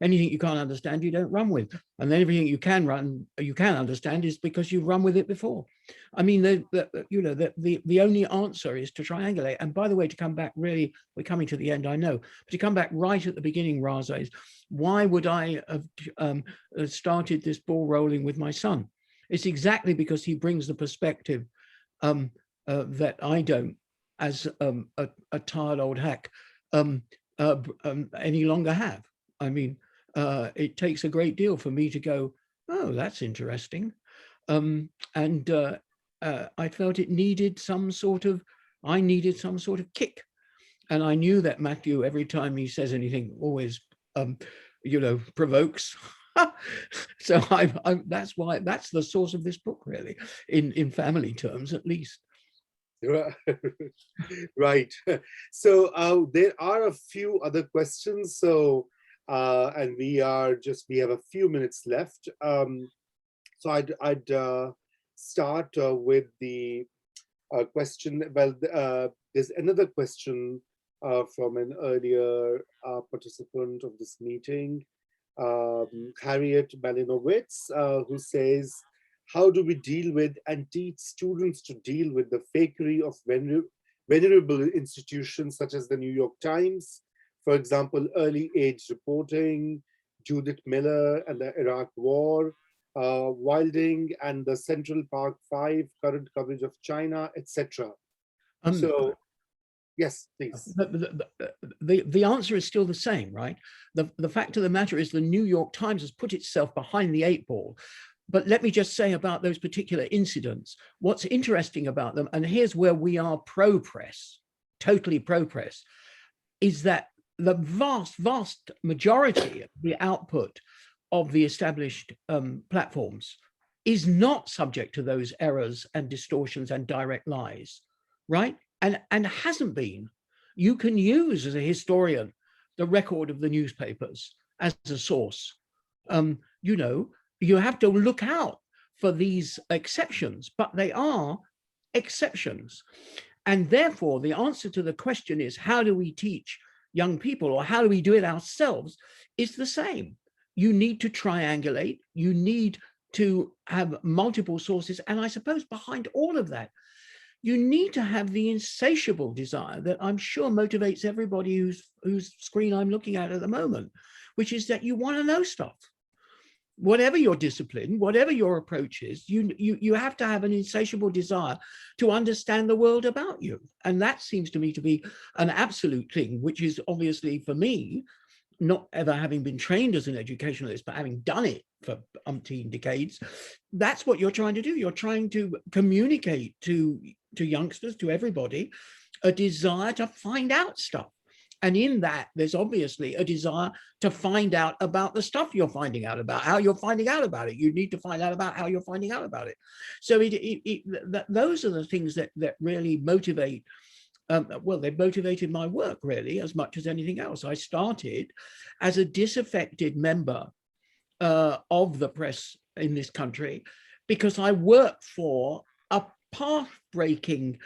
Anything you can't understand, you don't run with. And then everything you can understand is because you've run with it before. I mean, the only answer is to triangulate. And by the way, to come back, really, we're coming to the end, I know, but to come back right at the beginning, Raza, is why would I have started this ball rolling with my son? It's exactly because he brings the perspective that I don't, as a tired old hack, any longer have. I mean, it takes a great deal for me to go, oh, that's interesting. And I felt it needed some sort of kick. And I knew that Matthew, every time he says anything, always, provokes. So that's why, that's the source of this book, really, in family terms, at least. Right. So there are a few other questions. So and we have a few minutes left. So I'd start with the question. Well, there's another question from an earlier participant of this meeting, Harriet Malinowitz, who says, how do we deal with and teach students to deal with the fakery of venerable institutions such as the New York Times, for example, early age reporting, Judith Miller and the Iraq War, Wilding and the Central Park 5, current coverage of China, etc. So, yes, please. The answer is still the same, right? The fact of the matter is the New York Times has put itself behind the 8 ball. But let me just say about those particular incidents, what's interesting about them, and here's where we are pro-press, totally pro-press, is that the vast majority of the output of the established platforms is not subject to those errors and distortions and direct lies, right? And hasn't been. You can use, as a historian, the record of the newspapers as a source. You know, you have to look out for these exceptions, but they are exceptions. And therefore, the answer to the question is, how do we teach young people, or how do we do it ourselves, is the same. You need to triangulate, you need to have multiple sources. And I suppose behind all of that, you need to have the insatiable desire that I'm sure motivates everybody whose screen I'm looking at the moment, which is that you want to know stuff. Whatever your discipline, whatever your approach is, you have to have an insatiable desire to understand the world about you. And that seems to me to be an absolute thing, which is obviously, for me, not ever having been trained as an educationalist, but having done it for umpteen decades, that's what you're trying to do. You're trying to communicate to youngsters, to everybody, a desire to find out stuff. And in that, there's obviously a desire to find out about the stuff you're finding out about, how you're finding out about it. You need to find out about how you're finding out about it. So those are the things that really motivate. Well, they motivated my work, really, as much as anything else. I started as a disaffected member of the press in this country because I worked for a path-breaking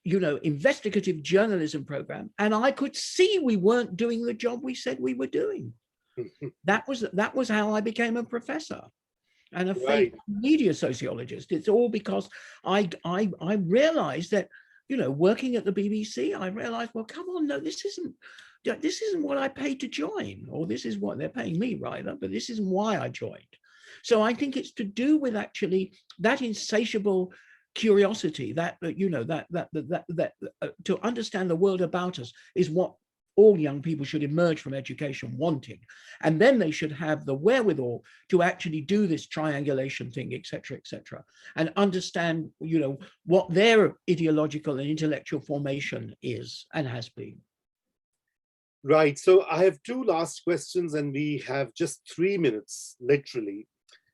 investigative journalism program, and I could see we weren't doing the job we said we were doing. That was how I became a professor and a fake media sociologist. It's all because I realized that, working at the BBC, I realized, well, come on, no, this isn't what I paid to join, or this is what they're paying me, rather, but this isn't why I joined. So I think it's to do with actually that insatiable curiosity, that to understand the world about us is what all young people should emerge from education wanting, and then they should have the wherewithal to actually do this triangulation thing, etc., and understand, what their ideological and intellectual formation is and has been. Right. So I have 2 last questions, and we have just 3 minutes, literally.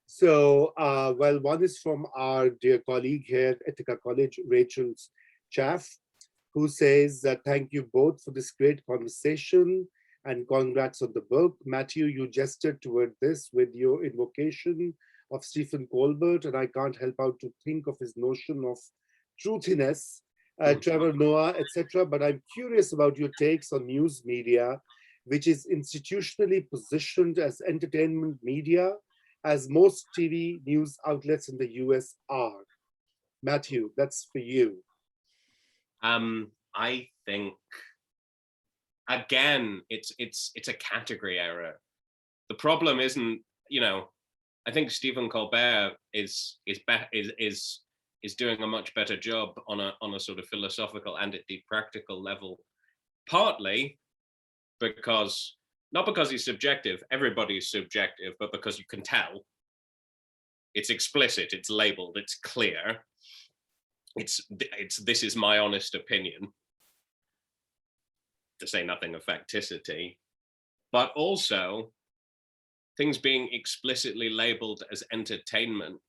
So, well, one is from our dear colleague here at Ithaca College, Rachel Chaff, who says that thank you both for this great conversation and congrats on the book. Matthew, you gestured toward this with your invocation of Stephen Colbert, and I can't help out to think of his notion of truthiness, Trevor Noah, etc. But I'm curious about your takes on news media, which is institutionally positioned as entertainment media, as most TV news outlets in the US are. Matthew, that's for you. I think, again, it's a category error. The problem isn't, I think Stephen Colbert is doing a much better job on a sort of philosophical and indeed practical level, partly because, not because he's subjective, everybody's subjective, but because you can tell. It's explicit, it's labeled, it's clear. It's this is my honest opinion, to say nothing of facticity. But also, things being explicitly labeled as entertainment.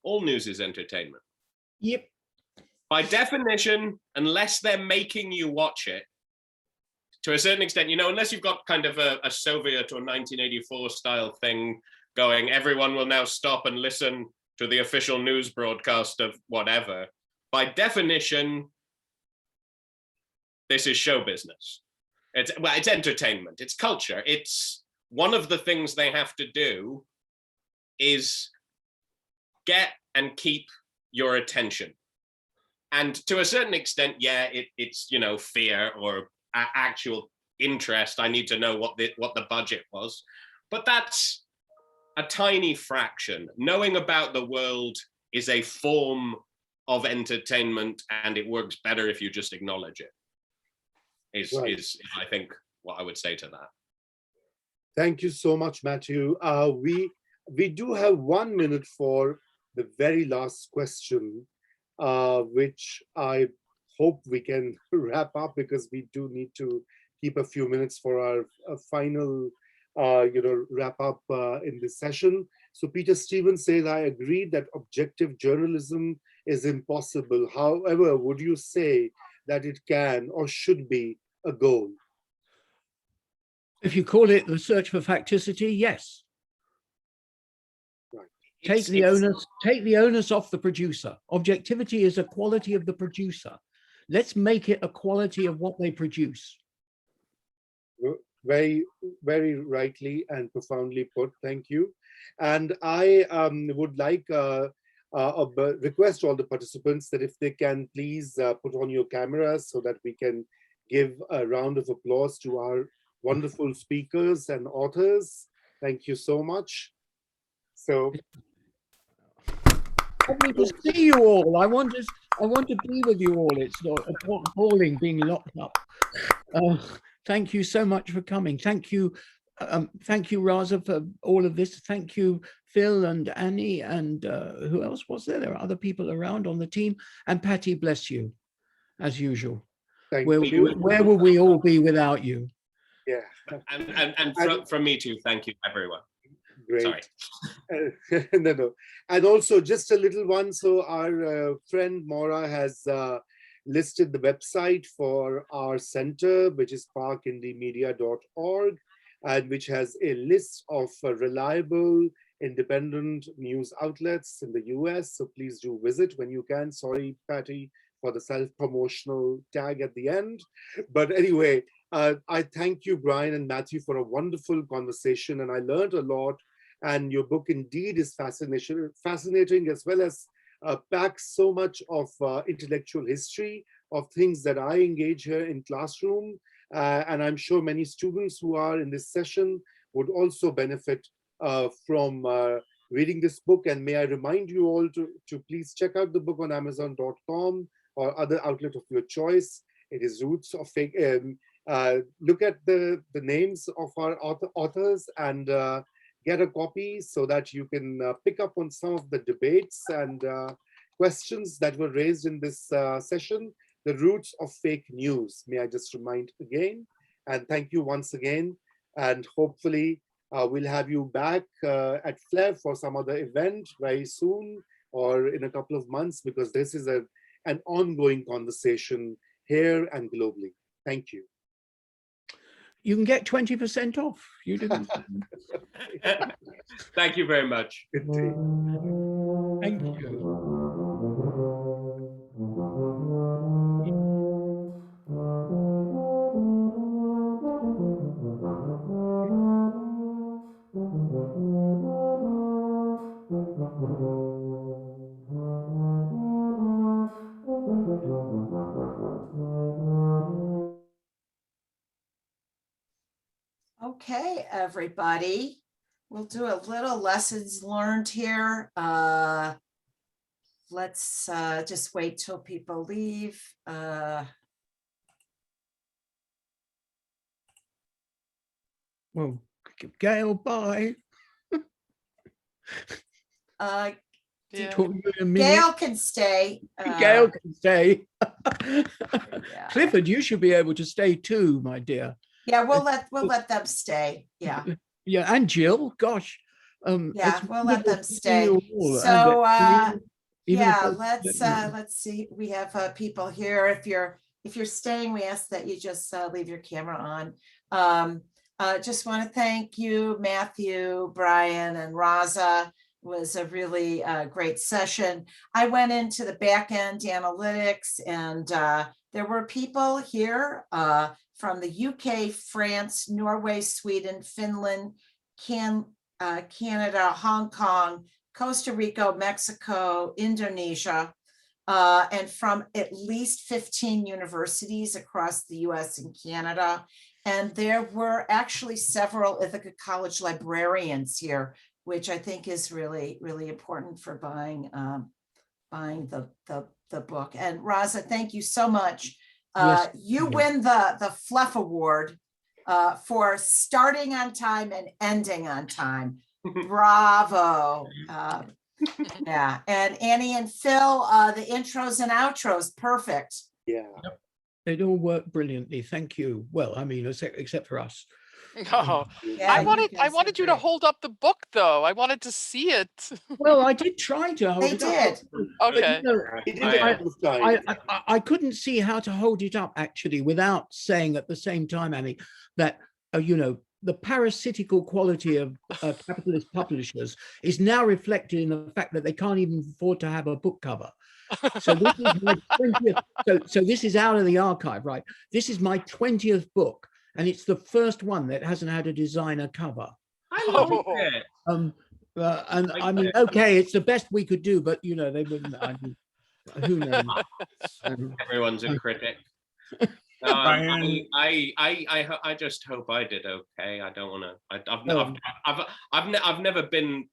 All news is entertainment. Yep. By definition, unless they're making you watch it, to a certain extent, you know, unless you've got kind of a Soviet or 1984 style thing going, everyone will now stop and listen to the official news broadcast of whatever. By definition, this is show business. It's entertainment, it's culture. It's one of the things they have to do is get and keep your attention. And to a certain extent, yeah, it's, you know, fear or actual interest. I need to know what the budget was, but that's a tiny fraction. Knowing about the world is a form of entertainment, and it works better if you just acknowledge it. Is I think what I would say to that. Thank you so much, Matthew. We do have 1 minute for the very last question, which I hope we can wrap up, because we do need to keep a few minutes for our final wrap up in this session. So Peter Stevens says, I agree that objective journalism is impossible. However, would you say that it can or should be a goal? If you call it the search for facticity, yes. Right. Take the onus off the producer. Objectivity is a quality of the producer. Let's make it a quality of what they produce. Very, very rightly and profoundly put. Thank you. And I would like request all the participants that if they can please put on your cameras so that we can give a round of applause to our wonderful speakers and authors. Thank you so much. So I want to see you all. I want to be with you all. It's not appalling being locked up. Thank you so much for coming. Thank you, Raza, for all of this. Thank you, Phil and Annie, and who else was there? There are other people around on the team. And Patty, bless you, as usual. Where will we all be without you? Yeah. And from me too, thank you, everyone. Great. Sorry. No. And also just a little one. So our friend Maura has listed the website for our center, which is parkindymedia.org, and which has a list of reliable independent news outlets in the US. So please do visit when you can. Sorry, Patty, for the self-promotional tag at the end. But anyway, I thank you, Brian and Matthew, for a wonderful conversation. And I learned a lot. And your book indeed is fascinating, as well as packs so much of intellectual history of things that I engage here in classroom. And I'm sure many students who are in this session would also benefit from reading this book. And may I remind you all to please check out the book on Amazon.com or other outlet of your choice. It is Roots of Fake. Look at the names of our authors and get a copy so that you can pick up on some of the debates and questions that were raised in this session. The Roots of Fake News, may I just remind again. And thank you once again. And hopefully we'll have you back at FLEFF for some other event very soon or in a couple of months, because this is an ongoing conversation here and globally. Thank you. You can get 20% off. You didn't. Thank you very much. Good day. Thank you. Okay, everybody. We'll do a little lessons learned here. Let's just wait till people leave. Well, Gail, bye. Yeah. Talk to you in a minute. Gail can stay. Gail can stay. Yeah. Clifford, you should be able to stay too, my dear. Yeah, we'll let them stay. Yeah. Yeah, and Jill, gosh. Yeah, it's we'll let wonderful them seeing stay. you all, and, So, even yeah, if let's see. We have people here. If you're staying, we ask that you just leave your camera on. Just want to thank you, Matthew, Brian, and Raza. It was a really great session. I went into the back end analytics, and there were people here from the UK, France, Norway, Sweden, Finland, Canada, Hong Kong, Costa Rica, Mexico, Indonesia, and from at least 15 universities across the US and Canada. And there were actually several Ithaca College librarians here, which I think is really, really important for buying the book. And Raza, thank you so much. Yes. You win the FLEFF award for starting on time and ending on time. Bravo. Yeah, and Annie and Phil, the intros and outros, perfect. Yeah. It all worked brilliantly. Thank you. Well, I mean, except for us. Oh, Yeah, I you wanted guys are you to great. hold up the book though. I wanted to see it. Well, I did try to hold They it up. did. But, Okay. He did it all the time. I couldn't see how to hold it up actually without saying at the same time, Annie, that the parasitical quality of capitalist publishers is now reflected in the fact that they can't even afford to have a book cover. So this is my 20th. So this is out of the archive, right? This is my 20th book, and it's the first one that hasn't had a designer cover. I love Oh. it. And I mean, okay, it's the best we could do, but they wouldn't. I mean, who knows? Everyone's a critic. Brian. I just hope I did okay. I don't want to. I've never been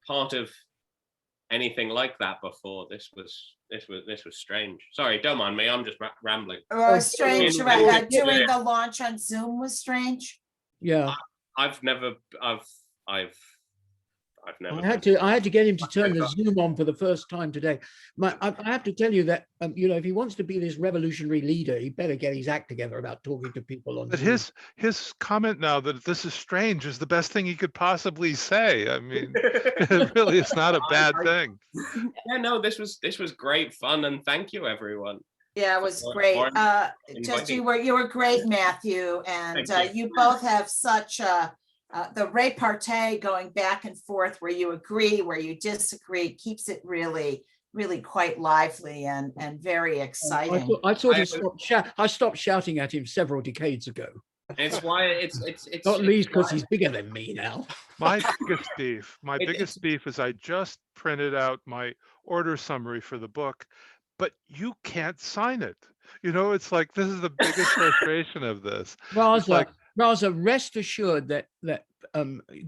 part of anything like that before. This was strange. Sorry, don't mind me. I'm just rambling. Strange. Doing the launch on Zoom was strange. Yeah. I've never. I had to get him to turn the Zoom on for the first time today. I have to tell you that if he wants to be this revolutionary leader, he better get his act together about talking to people on But Zoom. his comment now that this is strange is the best thing he could possibly say. I mean, it really is not a bad thing. Yeah, no, this was great fun, and thank you, everyone. Yeah, it was great. You were great, Matthew, and you both have such the repartee going back and forth where you agree, where you disagree, keeps it really, really quite lively and very exciting. I stopped shouting at him several decades ago. It's why it's not least because he's bigger than me now. My biggest beef is I just printed out my order summary for the book, but you can't sign it. It's like this is the biggest frustration of this. Raza, rest assured that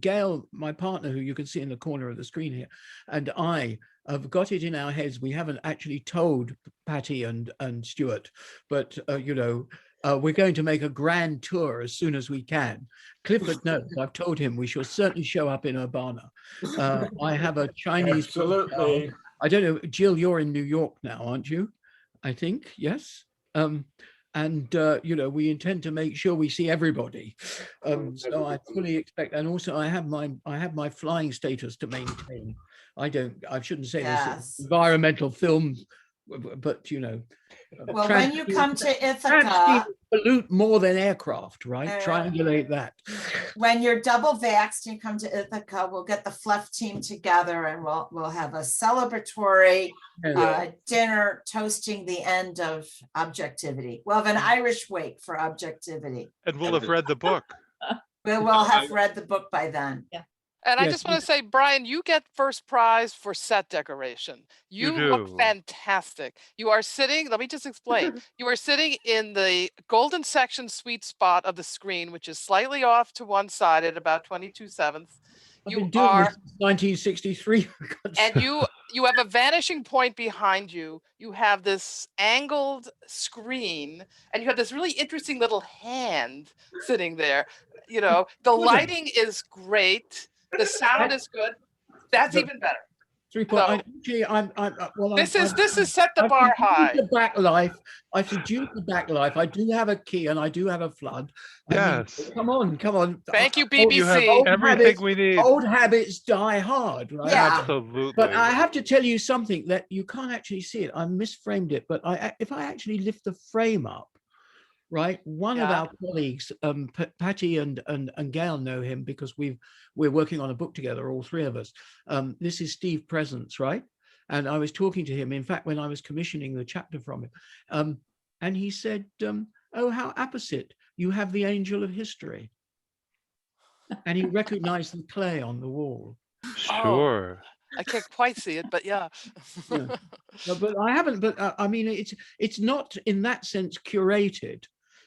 Gail, my partner, who you can see in the corner of the screen here, and I have got it in our heads. We haven't actually told Patty and Stuart, but we're going to make a grand tour as soon as we can. Clifford knows. I've told him we shall certainly show up in Urbana. I have a Chinese. Absolutely. I don't know, Jill. You're in New York now, aren't you? I think yes. And we intend to make sure we see everybody. So I fully expect, and also I have my flying status to maintain. I shouldn't say this environmental film, but well, when you come to Ithaca, pollute more than aircraft, right? Triangulate that. When you're double vaxxed, you come to Ithaca, we'll get the FLEFF team together and we'll have a celebratory dinner toasting the end of Objectivity. We'll have an Irish wake for Objectivity. And we'll have read the book. We will have read the book by then. Yeah. And I just want to say, Brian, you get first prize for set decoration. You look fantastic. You are sitting, let me just explain. You are sitting in the golden section sweet spot of the screen, which is slightly off to one side at about 22/7. You are 1963. And you have a vanishing point behind you. You have this angled screen, and you have this really interesting little hand sitting there. The lighting is great. The sound is good. That's even better. 3 point. So- Well, This is set the bar high. The back life. I seduce the back life. I do have a key and I do have a flood. I mean, Yes. come on. Thank you, You have BBC. everything we need. Old habits die hard, right? Yeah. Absolutely. But I have to tell you something that you can't actually see it. I misframed it, but if I actually lift the frame up, right? One of Yeah. our colleagues, Patty and Gail know him because we're working on a book together, all three of us. This is Steve Presence, right? And I was talking to him, in fact, when I was commissioning the chapter from him, and he said, "Oh, how opposite! You have the angel of history," and he recognized the clay on the wall. Sure. I can't quite see it, but yeah. Yeah. No, but I haven't. But I mean, it's not in that sense curated.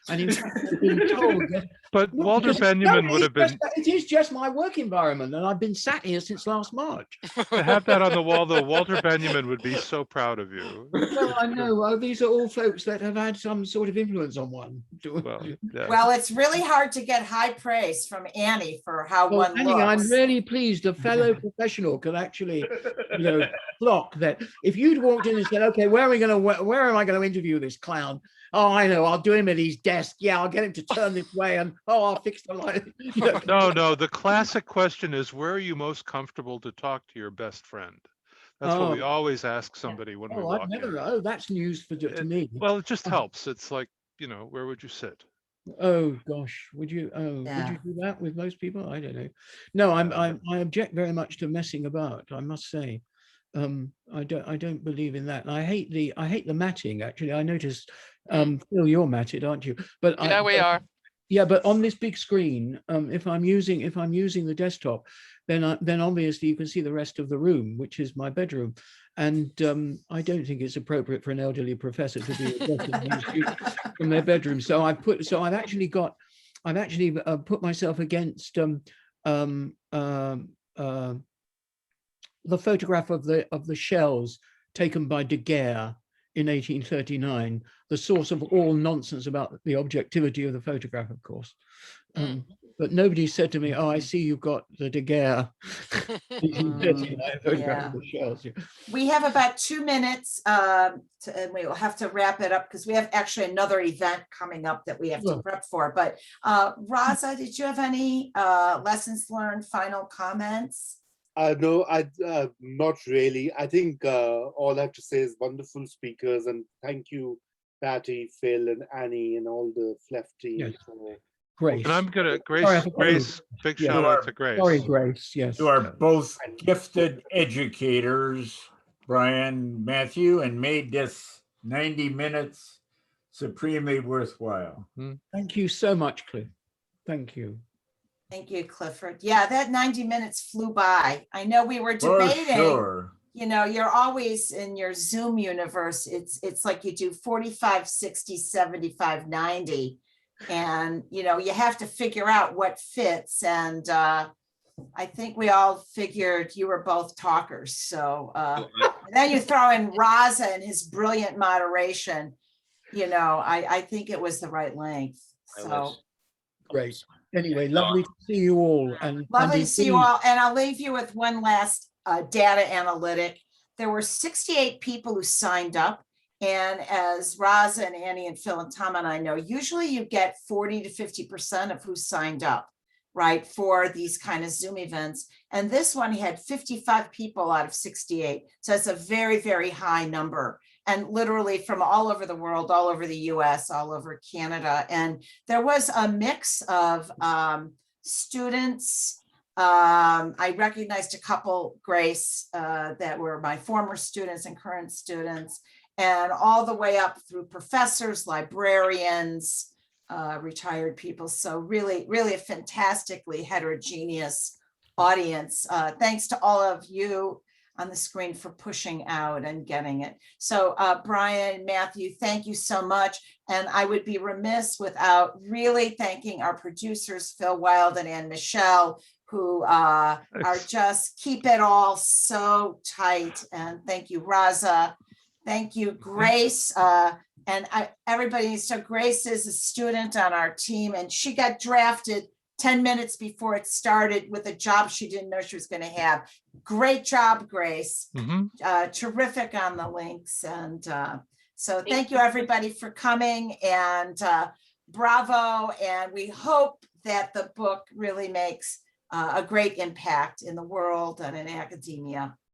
And in fact, I've been told that, But no, Walter because Benjamin no, would have been, it is just my work environment, and I've been sat here since last March. to have that on the wall, though, Walter Benjamin would be so proud of you. Well, I know. Well, these are all folks that have had some sort of influence on one. Well, yeah. Well, it's really hard to get high praise from Annie for how Well, one Annie, I'm looks. really pleased a fellow professional could actually, clock that. If you'd walked in and said, "Okay, where am I going to interview this clown?" "Oh, I know, I'll do him at his desk. Yeah, I'll get him to turn this way, and I'll fix the light." No, the classic question is, where are you most comfortable to talk to your best friend? That's what we Oh. always ask somebody when we Oh, walk I've never. in. Oh, that's news to me. Well, it just helps. It's like, where would you sit? Oh gosh, would you? Oh, would Yeah. you do that with most people? I don't know. No, I object very much to messing about. I must say, I don't believe in that. And I hate the matting. Actually, I noticed. Phil, you're matted, aren't you? But Yeah, we are. Yeah, but on this big screen, if I'm using the desktop, then obviously you can see the rest of the room, which is my bedroom, and I don't think it's appropriate for an elderly professor to be addressing from their bedroom. So I've actually put myself against the photograph of the shells taken by De Geer in 1839, the source of all nonsense about the objectivity of the photograph, of course. But nobody said to me, "Oh, I see you've got the De Geer 1839 photograph of the shells." We have about 2 minutes, and we will have to wrap it up because we have actually another event coming up that we have to prep for. But Raza, did you have any lessons learned, final comments? No, not really. I think all I have to say is wonderful speakers, and thank you, Patty, Phil, and Annie, and all the FLEFF team. Yes. For Grace. And I'm gonna, Sorry, Grace, big Yeah. shout out to Grace. Sorry, Grace. Yes. You are both gifted educators, Brian, Matthew, and made this 90 minutes supremely worthwhile. Thank you so much, Cliff. Thank you. Thank you, Clifford. Yeah, that 90 minutes flew by. I know we were For debating. sure. You're always in your Zoom universe. It's like you do 45, 60, 75, 90. And, you have to figure out what fits. And I think we all figured you were both talkers. So and then you throw in Raza and his brilliant moderation. I think it was the right length. So Great. Anyway, lovely to see you all. And lovely to see you all. And I'll leave you with one last data analytic. There were 68 people who signed up. And as Raza and Annie and Phil and Tom and I know, usually you get 40 to 50% of who signed up, right, for these kind of Zoom events. And this one had 55 people out of 68. So it's a very, very high number. And literally from all over the world, all over the US, all over Canada. And there was a mix of students. I recognized a couple, Grace, that were my former students and current students, and all the way up through professors, librarians, retired people. So really, really a fantastically heterogeneous audience. Thanks to all of you on the screen for pushing out and getting it. So Brian, Matthew, thank you so much. And I would be remiss without really thanking our producers, Phil Wild and Ann Michelle, who are just keep it all so tight. And thank you, Raza. Thank you, Grace. And everybody needs to, Grace is a student on our team and she got drafted 10 minutes before it started with a job she didn't know she was going to have. Great job, Grace. Terrific on the links. And so thank you everybody for coming, and bravo. And we hope that the book really makes a great impact in the world and in academia.